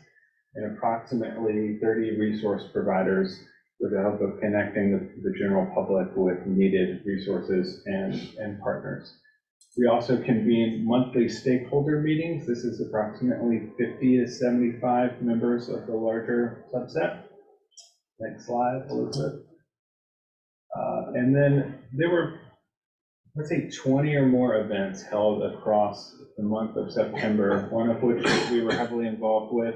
and approximately 30 resource providers with the hope of connecting the general public with needed resources and partners. We also convene monthly stakeholder meetings. This is approximately 50 to 75 members of the larger subset. Next slide, Elizabeth. And then there were, let's say, 20 or more events held across the month of September, one of which we were heavily involved with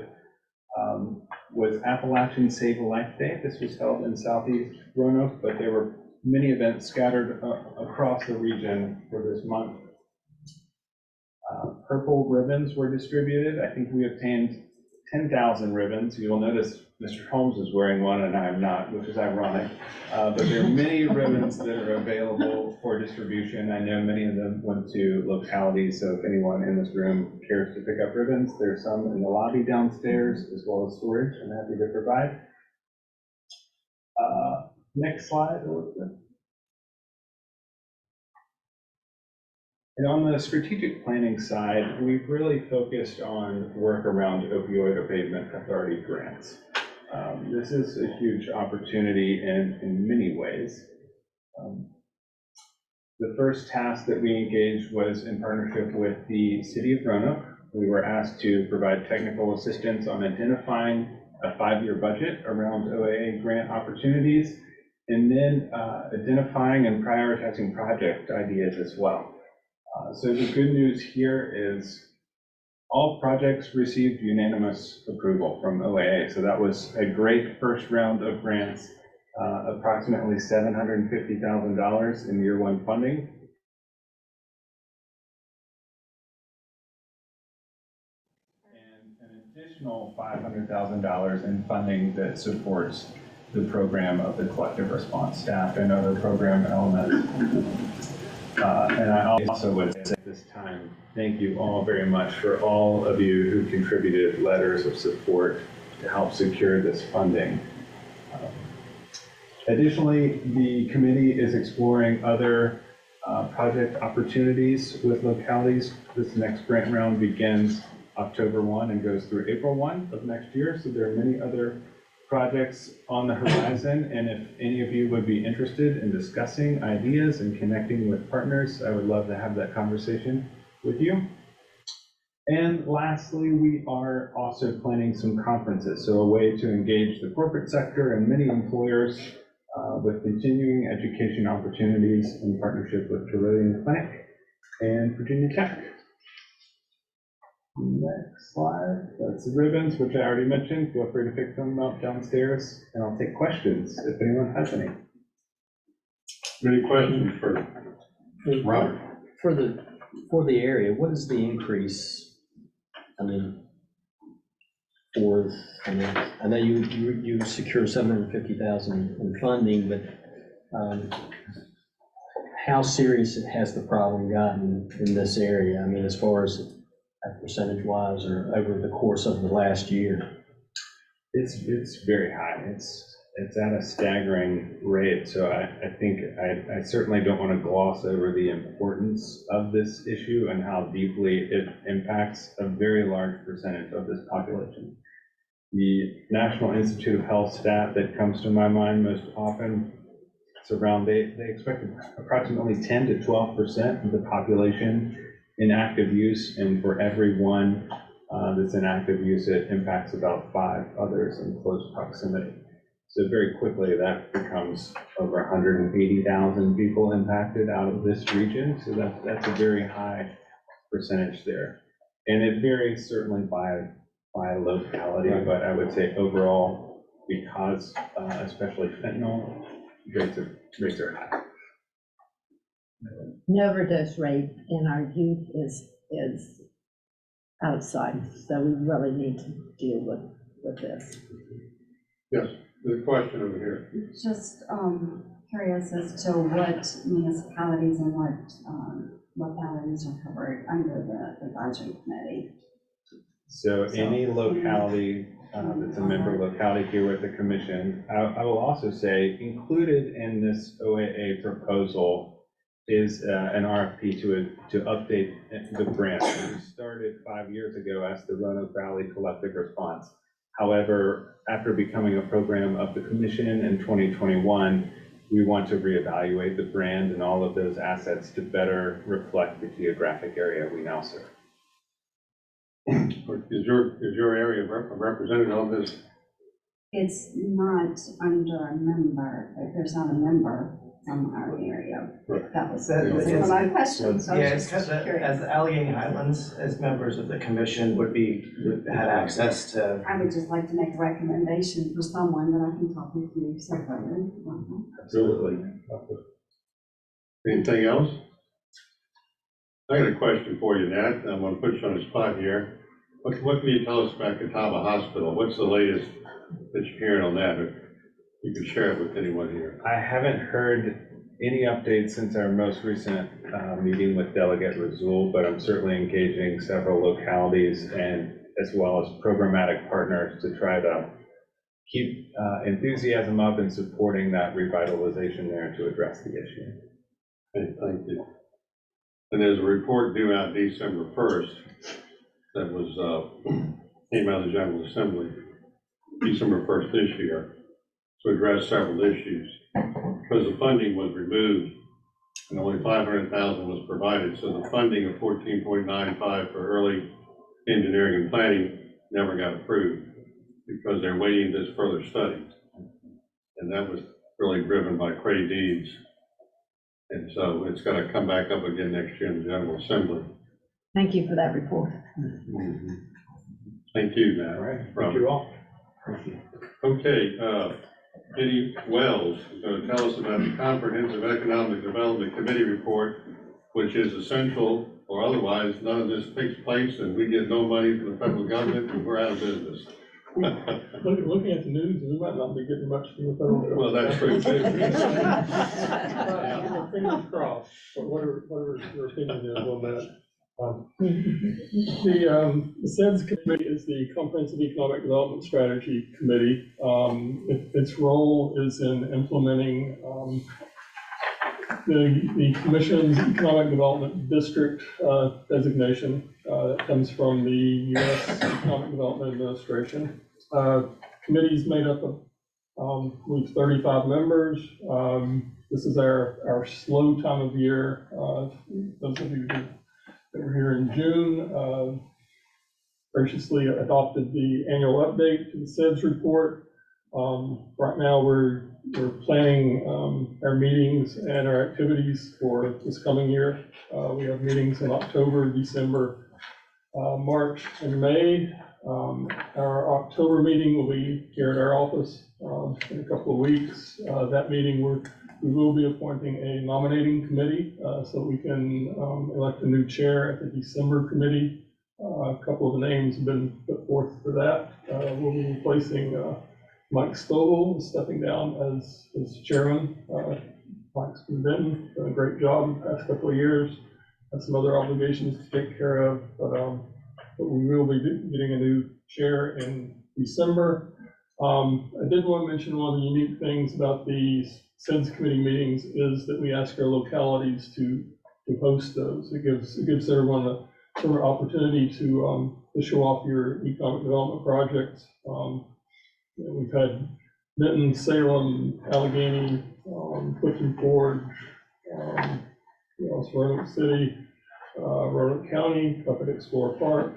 was Appalachian Save a Life Day. This was held in Southeast Roanoke, but there were many events scattered across the region for this month. Purple ribbons were distributed. I think we obtained 10,000 ribbons. You will notice Mr. Holmes is wearing one and I am not, which is ironic. But there are many ribbons that are available for distribution. I know many of them went to localities, so if anyone in this room cares to pick up ribbons, there's some in the lobby downstairs as well as storage. I'm happy to provide. Next slide, Elizabeth. And on the strategic planning side, we've really focused on work around opioid abatement authority grants. This is a huge opportunity in many ways. The first task that we engaged was in partnership with the City of Roanoke we were asked to provide technical assistance on identifying a 5-year budget around OAA grant opportunities, and then identifying and prioritizing project ideas as well. So the good news here is all projects received unanimous approval from OAA. So that was a great first round of grants, approximately $750,000 in year 1 funding. And an additional $500,000 in funding that supports the program of the collective response staff and other program elements. And I also would say at this time, thank you all very much for all of you who contributed letters of support to help secure this funding. Additionally, the committee is exploring other project opportunities with localities. This next grant round begins October 1 and goes through April 1 of next year. So there are many other projects on the horizon, and if any of you would be interested in discussing ideas and connecting with partners, I would love to have that conversation with you. And lastly, we are also planning some conferences, so a way to engage the corporate sector and many employers with continuing education opportunities in partnership with Trillium Clinic and Virginia Tech. Next slide, that's the ribbons, which I already mentioned. Feel free to pick them up downstairs, and I'll take questions if anyone has any. Any questions for Robert? For the area, what is the increase? I mean, I know you secure 750,000 in funding, but how serious has the problem gotten in this area? I mean, as far as percentage-wise or over the course of the last year? It's very high. It's at a staggering rate. So I think I certainly don't want to gloss over the importance of this issue and how deeply it impacts a very large percentage of this population. The National Institute of Health stat that comes to my mind most often, it's around, they expect approximately 10 to 12% of the population in active use, and for every one that's in active use, it impacts about 5 others in close proximity. So very quickly, that becomes over 180,000 people impacted out of this region. So that's a very high percentage there. And it varies certainly by locality, but I would say overall, because especially fentanyl, rates are high. The overdose rate in our youth is outside, so we really need to deal with this. Yes, the question over here. Just curious as to what municipalities and what localities are covered under the advisory committee. So any locality that's a member locality here with the commission, I will also say included in this OAA proposal is an RFP to update the grant. We started 5 years ago as the Roanoke Valley Collective Response. However, after becoming a program of the commission in 2021, we want to reevaluate the brand and all of those assets to better reflect the geographic area we now serve. Is your area represented on this? It's not under a member, there's not a member from our area. Right. That was my question, so I Yeah, was it's just kind of, curious. as the Allegheny Highlands, as members of the commission would had access to. I would just like to make a recommendation for someone that I can talk with you separately. Absolutely. Anything else? I got a question for you, Nat. I'm going to put you on the spot here. What can you tell us about Catawba Hospital? What's the latest that you're hearing on that? If you can share it with anyone here. I haven't heard any updates since our most recent meeting with Delegate Razul, but I'm certainly engaging several localities and as well as programmatic partners to try to keep enthusiasm up and supporting that revitalization there to address the issue. Okay, thank you. And there's a report due out December 1st that was came out of the General Assembly December 1st this year to address several issues because the funding was removed and only 500,000 was provided. So the funding of 14.95 for early engineering and planning never got approved because they're waiting this further study. And that was really driven by Cray Deeds. And so it's got to come back up again next year in the General Assembly. Thank you for that report. Thank you, Matt. All right, thank you all. Okay, Eddie Wells is going to tell us about the Comprehensive Economic Development Committee report, which is essential, or otherwise none of this takes place and we get no money from the federal government and we're out of business. Looking at the news, we might not be getting much from the federal government. Well, that's true too. Fingers crossed, whatever your opinion is on that. The SEDS committee is the Comprehensive Economic Development Strategy Committee. Its role is in implementing the Commission's Economic Development District designation that comes from the U.S. Economic Development Administration. Committee's made up of, we've 35 members. This is our slow time of year. Those of you that were here in June graciously adopted the annual update to the SEDS report. Right now we're planning our meetings and our activities for this coming year. We have meetings in October, December, March, and May. Our October meeting will be here at our office in a couple of weeks. That meeting we will be appointing a nominating committee so we can elect a new chair at the December committee. A couple of names have been put forth for that. We'll be replacing Mike Stovall, stepping down as chairman. Mike's been Benton, done a great job the past couple of years. Has some other obligations to take care of, but we will be getting a new chair in December. I did want to mention one of the unique things about the SEDS committee meetings is that we ask our localities to host those. It gives everyone a sort of opportunity to show off your economic development projects. We've had Benton, Salem, Allegheny, Clifton Forge, Roanoke City, Roanoke County, up at Explorer Park.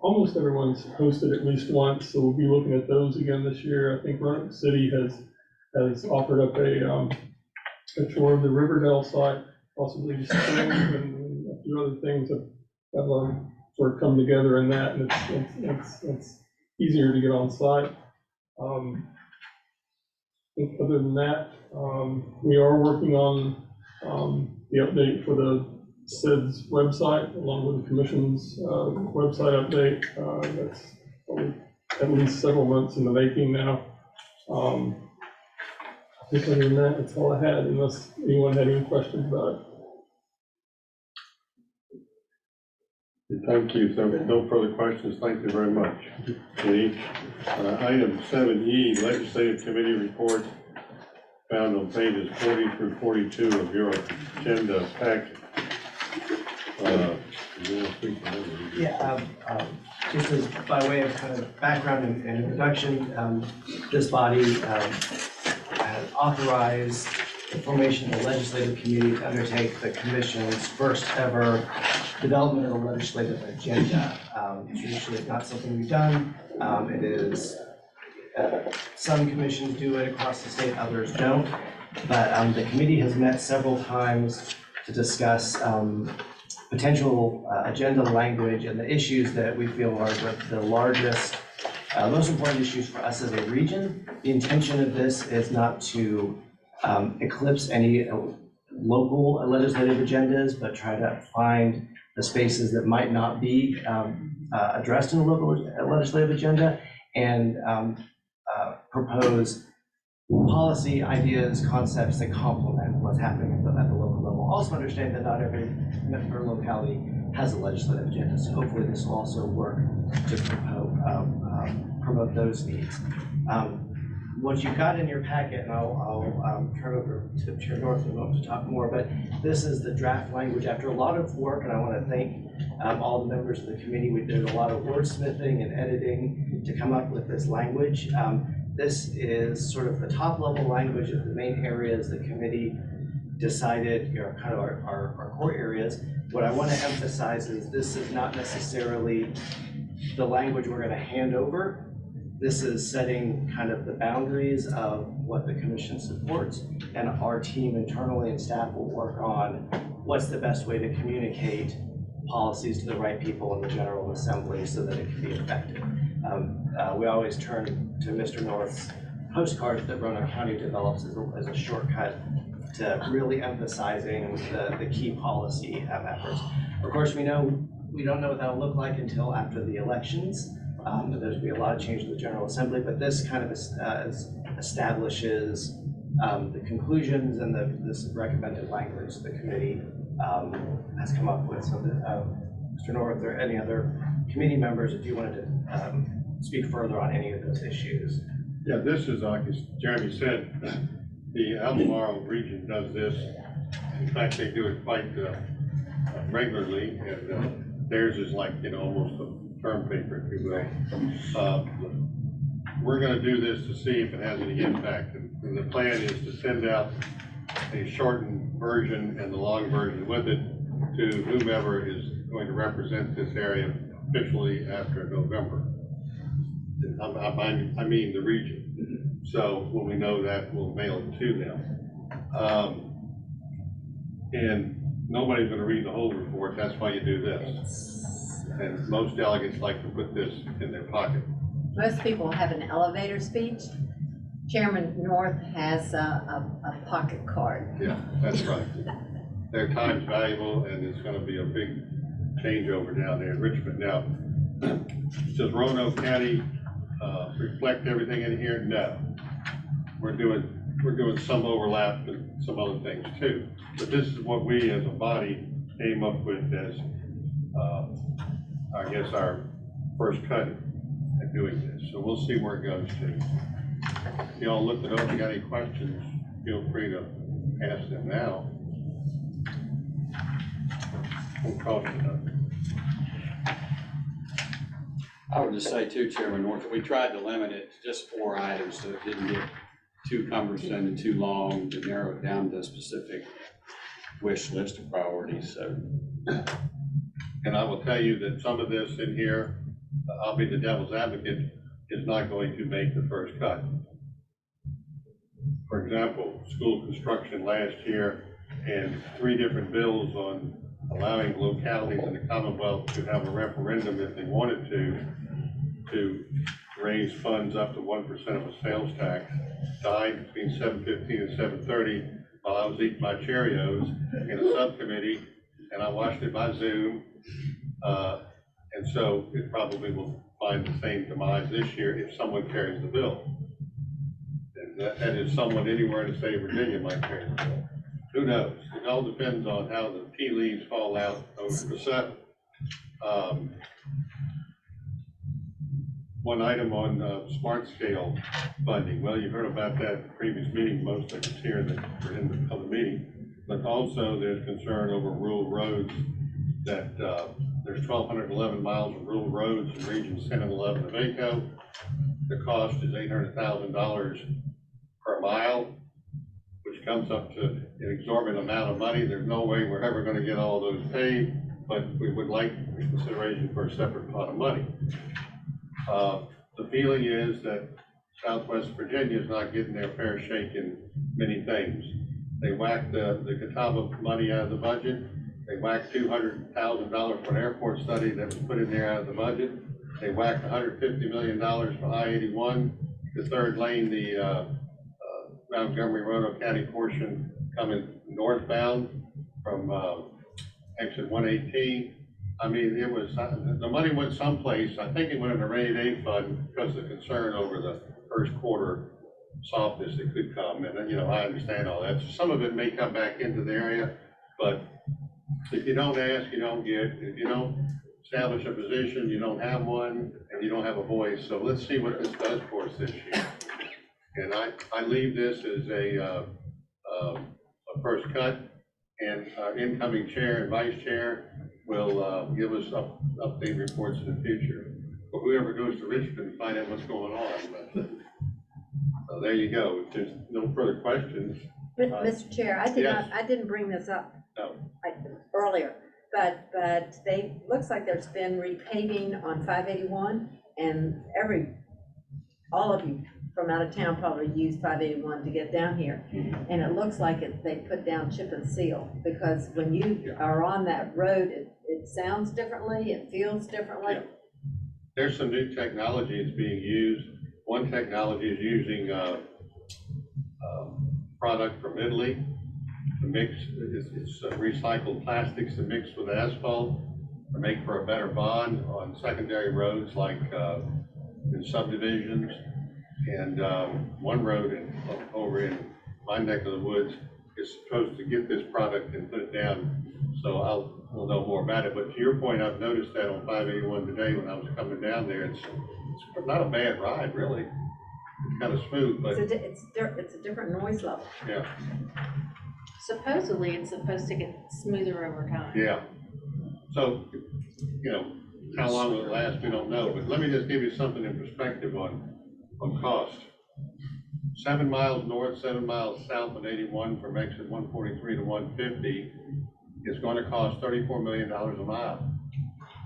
Almost everyone's hosted at least once, so we'll be looking at those again this year. I think Roanoke City has offered up a tour of the Riverdale site, possibly the Springs, and a few other things have sort of come together in that, and it's easier to get on site. I think other than that, we are working on the update for the SEDS website, along with the Commission's website update. That's probably at least several months in the making now. I think other than that, that's all I had, unless anyone had any questions about it. Thank you. So no further questions. Thank you very much. Any item 7E, legislative committee report, found on pages 40 through 42 of your agenda packet. Just as by way of kind of background and introduction, this body authorized the formation of a legislative committee to undertake the Commission's first ever development of a legislative agenda. Traditionally, it's not something we've done. It is, some commissions do it across the state, others don't. But the committee has met several times to discuss potential agenda language and the issues that we feel are the largest, most important issues for us as a region. The intention of this is not to eclipse any local legislative agendas, but try to find the spaces that might not be addressed in a local legislative agenda and propose policy ideas, concepts that complement what's happening at the local level. Also understand that not every member locality has a legislative agenda, so hopefully this will also work to promote those needs. What you've got in your packet, and I'll turn over to Chair North in a moment to talk more, but this is the draft language after a lot of work, and I want to thank all the members of the committee. We did a lot of wordsmithing and editing to come up with this language. This is sort of the top level language of the main areas the committee decided, kind of our core areas. What I want to emphasize is this is not necessarily the language we're going to hand over. This is setting kind of the boundaries of what the commission supports, and our team internally and staff will work on what's the best way to communicate policies to the right people in the General Assembly so that it can be effective. We always turn to Mr. North's postcard that Roanoke County develops as a shortcut to really emphasizing the key policy efforts. Of course, we don't know what that'll look like until after the elections. There's going to be a lot of change in the General Assembly, but this kind of establishes the conclusions and this recommended language the committee has come up with. So Mr. North or any other committee members, if you wanted to speak further on any of those issues. Yeah, this is, like as Jeremy said, the Albemarle region does this. In fact, they do it quite regularly, and theirs is like, almost a term paper, if you will. We're going to do this to see if it has any impact, and the plan is to send out a shortened version and the long version with it to whomever is going to represent this area officially after November. I mean the region. So when we know that, we'll mail it to them. And nobody's going to read the whole report. That's why you do this. And most delegates like to put this in their pocket. Most people have an elevator speech. Chairman North has a pocket card. Yeah, that's right. Their time's valuable, and it's going to be a big changeover down there in Richmond. Now, does Roanoke County reflect everything in here? No. We're doing some overlap and some other things too. But this is what we as a body came up with as, I guess, our first cut at doing this. So we'll see where it goes to. If y'all looked it over, got any questions, feel free to ask them now. We'll call it done. I would just say too, Chairman North, we tried to limit it to just 4 items so it didn't get too cumbersome and too long, to narrow it down to a specific wish list of priorities. So, and I will tell you that some of this in here, I'll be the devil's advocate, is not going to make the first cut. For example, school construction last year and 3 different bills on allowing localities in the Commonwealth to have a referendum if they wanted to raise funds up to 1% of a sales tax, died between 7:15 and 7:30 while I was eating my Cheerios in a subcommittee, and I watched it by Zoom. And so it probably will find the same demise this year if someone carries the bill. And that is someone anywhere in the state of Virginia might carry the bill. Who knows? It all depends on how the tea leaves fall out over the 7th. One item on smart scale funding. Well, you heard about that in the previous meeting. Most of us here that were in the other meeting. But also there's concern over rural roads that there's 1,211 miles of rural roads in regions 10 and 11 of ACO. The cost is $800,000 per mile, which comes up to an exorbitant amount of money. There's no way we're ever going to get all those paid, but we would like consideration for a separate pot of money. The feeling is that Southwest Virginia is not getting their fair shake in many things. They whacked the Catawba money out of the budget. They whacked $200,000 for an airport study that was put in there out of the budget. They whacked $150 million for I-81, the 3rd lane, the Montgomery Roanoke County portion coming northbound from exit 118. I mean, it was, the money went someplace. I think it went in the rainy day fund because of the concern over the first quarter softness that could come. And, I understand all that. Some of it may come back into the area, but if you don't ask, you don't get. If you don't establish a position, you don't have one, and you don't have a voice. So let's see what this does for us this year. And I leave this as a first cut, and our incoming chair and vice chair will give us update reports in the future. But whoever goes to Richmond, find out what's going on. But, so there you go. If there's no further questions, Mr. Chair, Yes. I didn't bring this up No. earlier, but looks like there's been repaving on 581, and all of you from out of town probably use 581 to get down here. And it looks like they put down chip and seal, because when you are on that road, it sounds differently, it feels differently. Yeah. There's some new technology that's being used. One technology is using product from Italy to mix, it's recycled plastics to mix with asphalt to make for a better bond on secondary roads like in subdivisions. And one road over in my neck of the woods is supposed to get this product and put it down. So we'll know more about it. But to your point, I've noticed that on 581 today when I was coming down there. It's not a bad ride, really. It's kind of smooth, but It's a different noise level. yeah, Supposedly, it's supposed to get smoother over time. yeah. So, how long will it last, we don't know. But let me just give you something in perspective on cost. 7 miles north, 7 miles south of 81 from exit 143 to 150 is going to cost $34 million a mile.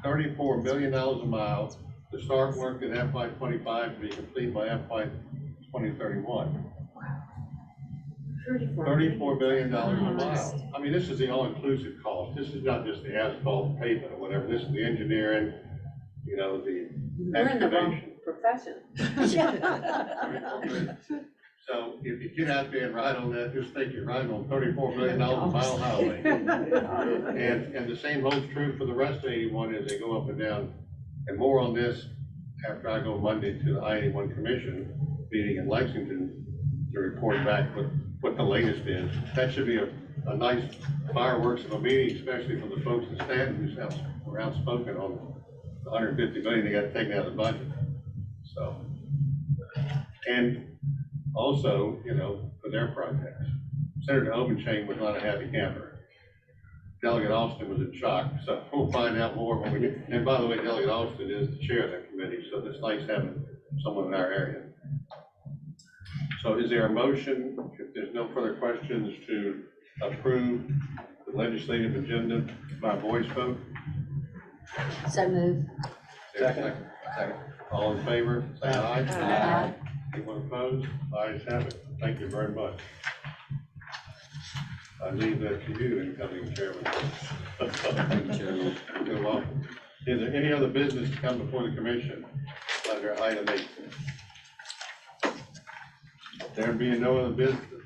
$34 million a mile to start work in FY '25 to be complete by FY 2031. $34 million a mile. I mean, this is the all-inclusive cost. This is not just the asphalt pavement or whatever. This is the engineering, the We're in the wrong excavation. profession. So if you get out there and ride on that, just think you're riding on $34 million a mile highway. And the same holds true for the rest of 81 as they go up and down. And more on this after I go Monday to the I-81 Commission meeting in Lexington to report back what the latest is. That should be a nice fireworks of a meeting, especially from the folks in Stanton who are outspoken on the $150 million they got taken out of the budget. So, and also, for their projects. Senator Obenchain was not a happy camper. Delegate Austin was in shock, so we'll find out more when we get, and by the way, Delegate Austin is the chair of that committee, so it's nice having someone in our area. So is there a motion, if there's no further questions, to approve the legislative agenda by voice vote? So move. Second. All in favor, say aye. Aye. Anyone opposed? Ayes have it. Thank you very much. I leave that to you, incoming chairman. You're welcome. Is there any other business to come before the commission under item 8? There being no other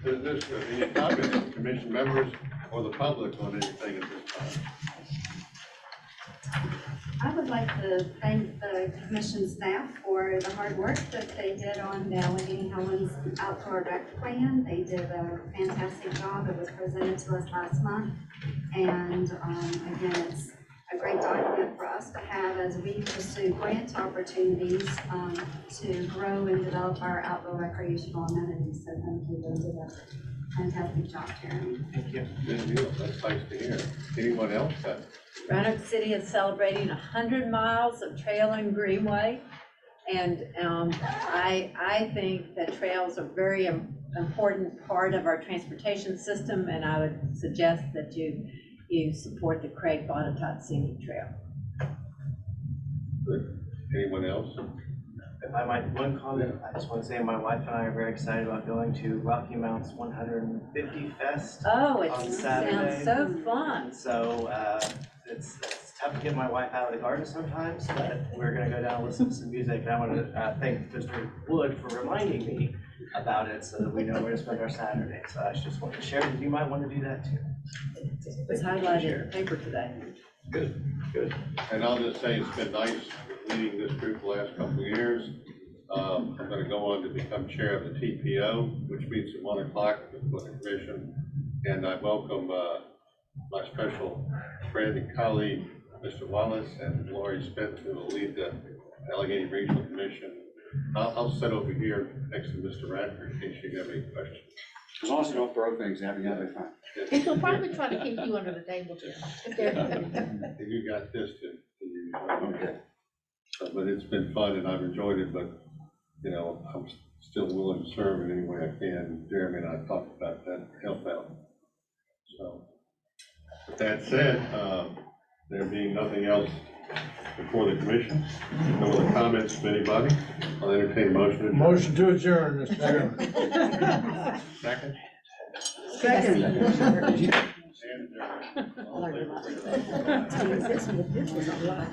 business, any comments from commission members or the public on anything at this time? I would like to thank the commission staff for the hard work that they did on Valley Helen's outdoor rec plan. They did a fantastic job. It was presented to us last month. And again, it's a great document for us to have as we pursue grant opportunities to grow and develop our outdoor recreational amenities. So thank you. They did a fantastic job, Jeremy. Thank you. Good deal. That's nice to hear. Anyone else? Roanoke City is celebrating 100 miles of trail and greenway. And I think that trails are a very important part of our transportation system, and I would suggest that you support the Craig Botetourt Scenic Trail. Good. Anyone else? If I might, one comment, I just want to say my wife and I are very excited about going to Rocky Mountain's 150 Fest. Oh, it on sounds Saturday. so fun. So it's tough to get my wife out of the garden sometimes, but we're going to go down and listen to some music. And I want to thank Mr. Wood for reminding me about it so that we know where to spend our Saturday. So I just want to share that you might want to do that too. It was highlighted in the paper today. Good. And I'll just say it's been nice leading this group the last couple of years. I'm going to go on to become chair of the TPO, which meets at 1 o'clock with the commission. And I welcome my special friend and colleague, Mr. Wallace, and Lori Spence, who will lead the Allegheny Regional Commission. I'll sit over here next to Mr. Radford in case you have any questions. As long as you don't throw things at me, I'll be fine. He'll probably try to keep you under the table, Jim. You got this to okay. So, but it's been fun and I've enjoyed it, but I'm still willing to serve in any way I can. Jeremy and I talked about that, help out. So, with that said, there being nothing else before the commission, no other comments from anybody, I'll entertain a motion to adjourn. Motion to adjourn, Mr. Chairman. Second? Second. And adjourn. I learned a lot. This was a lot.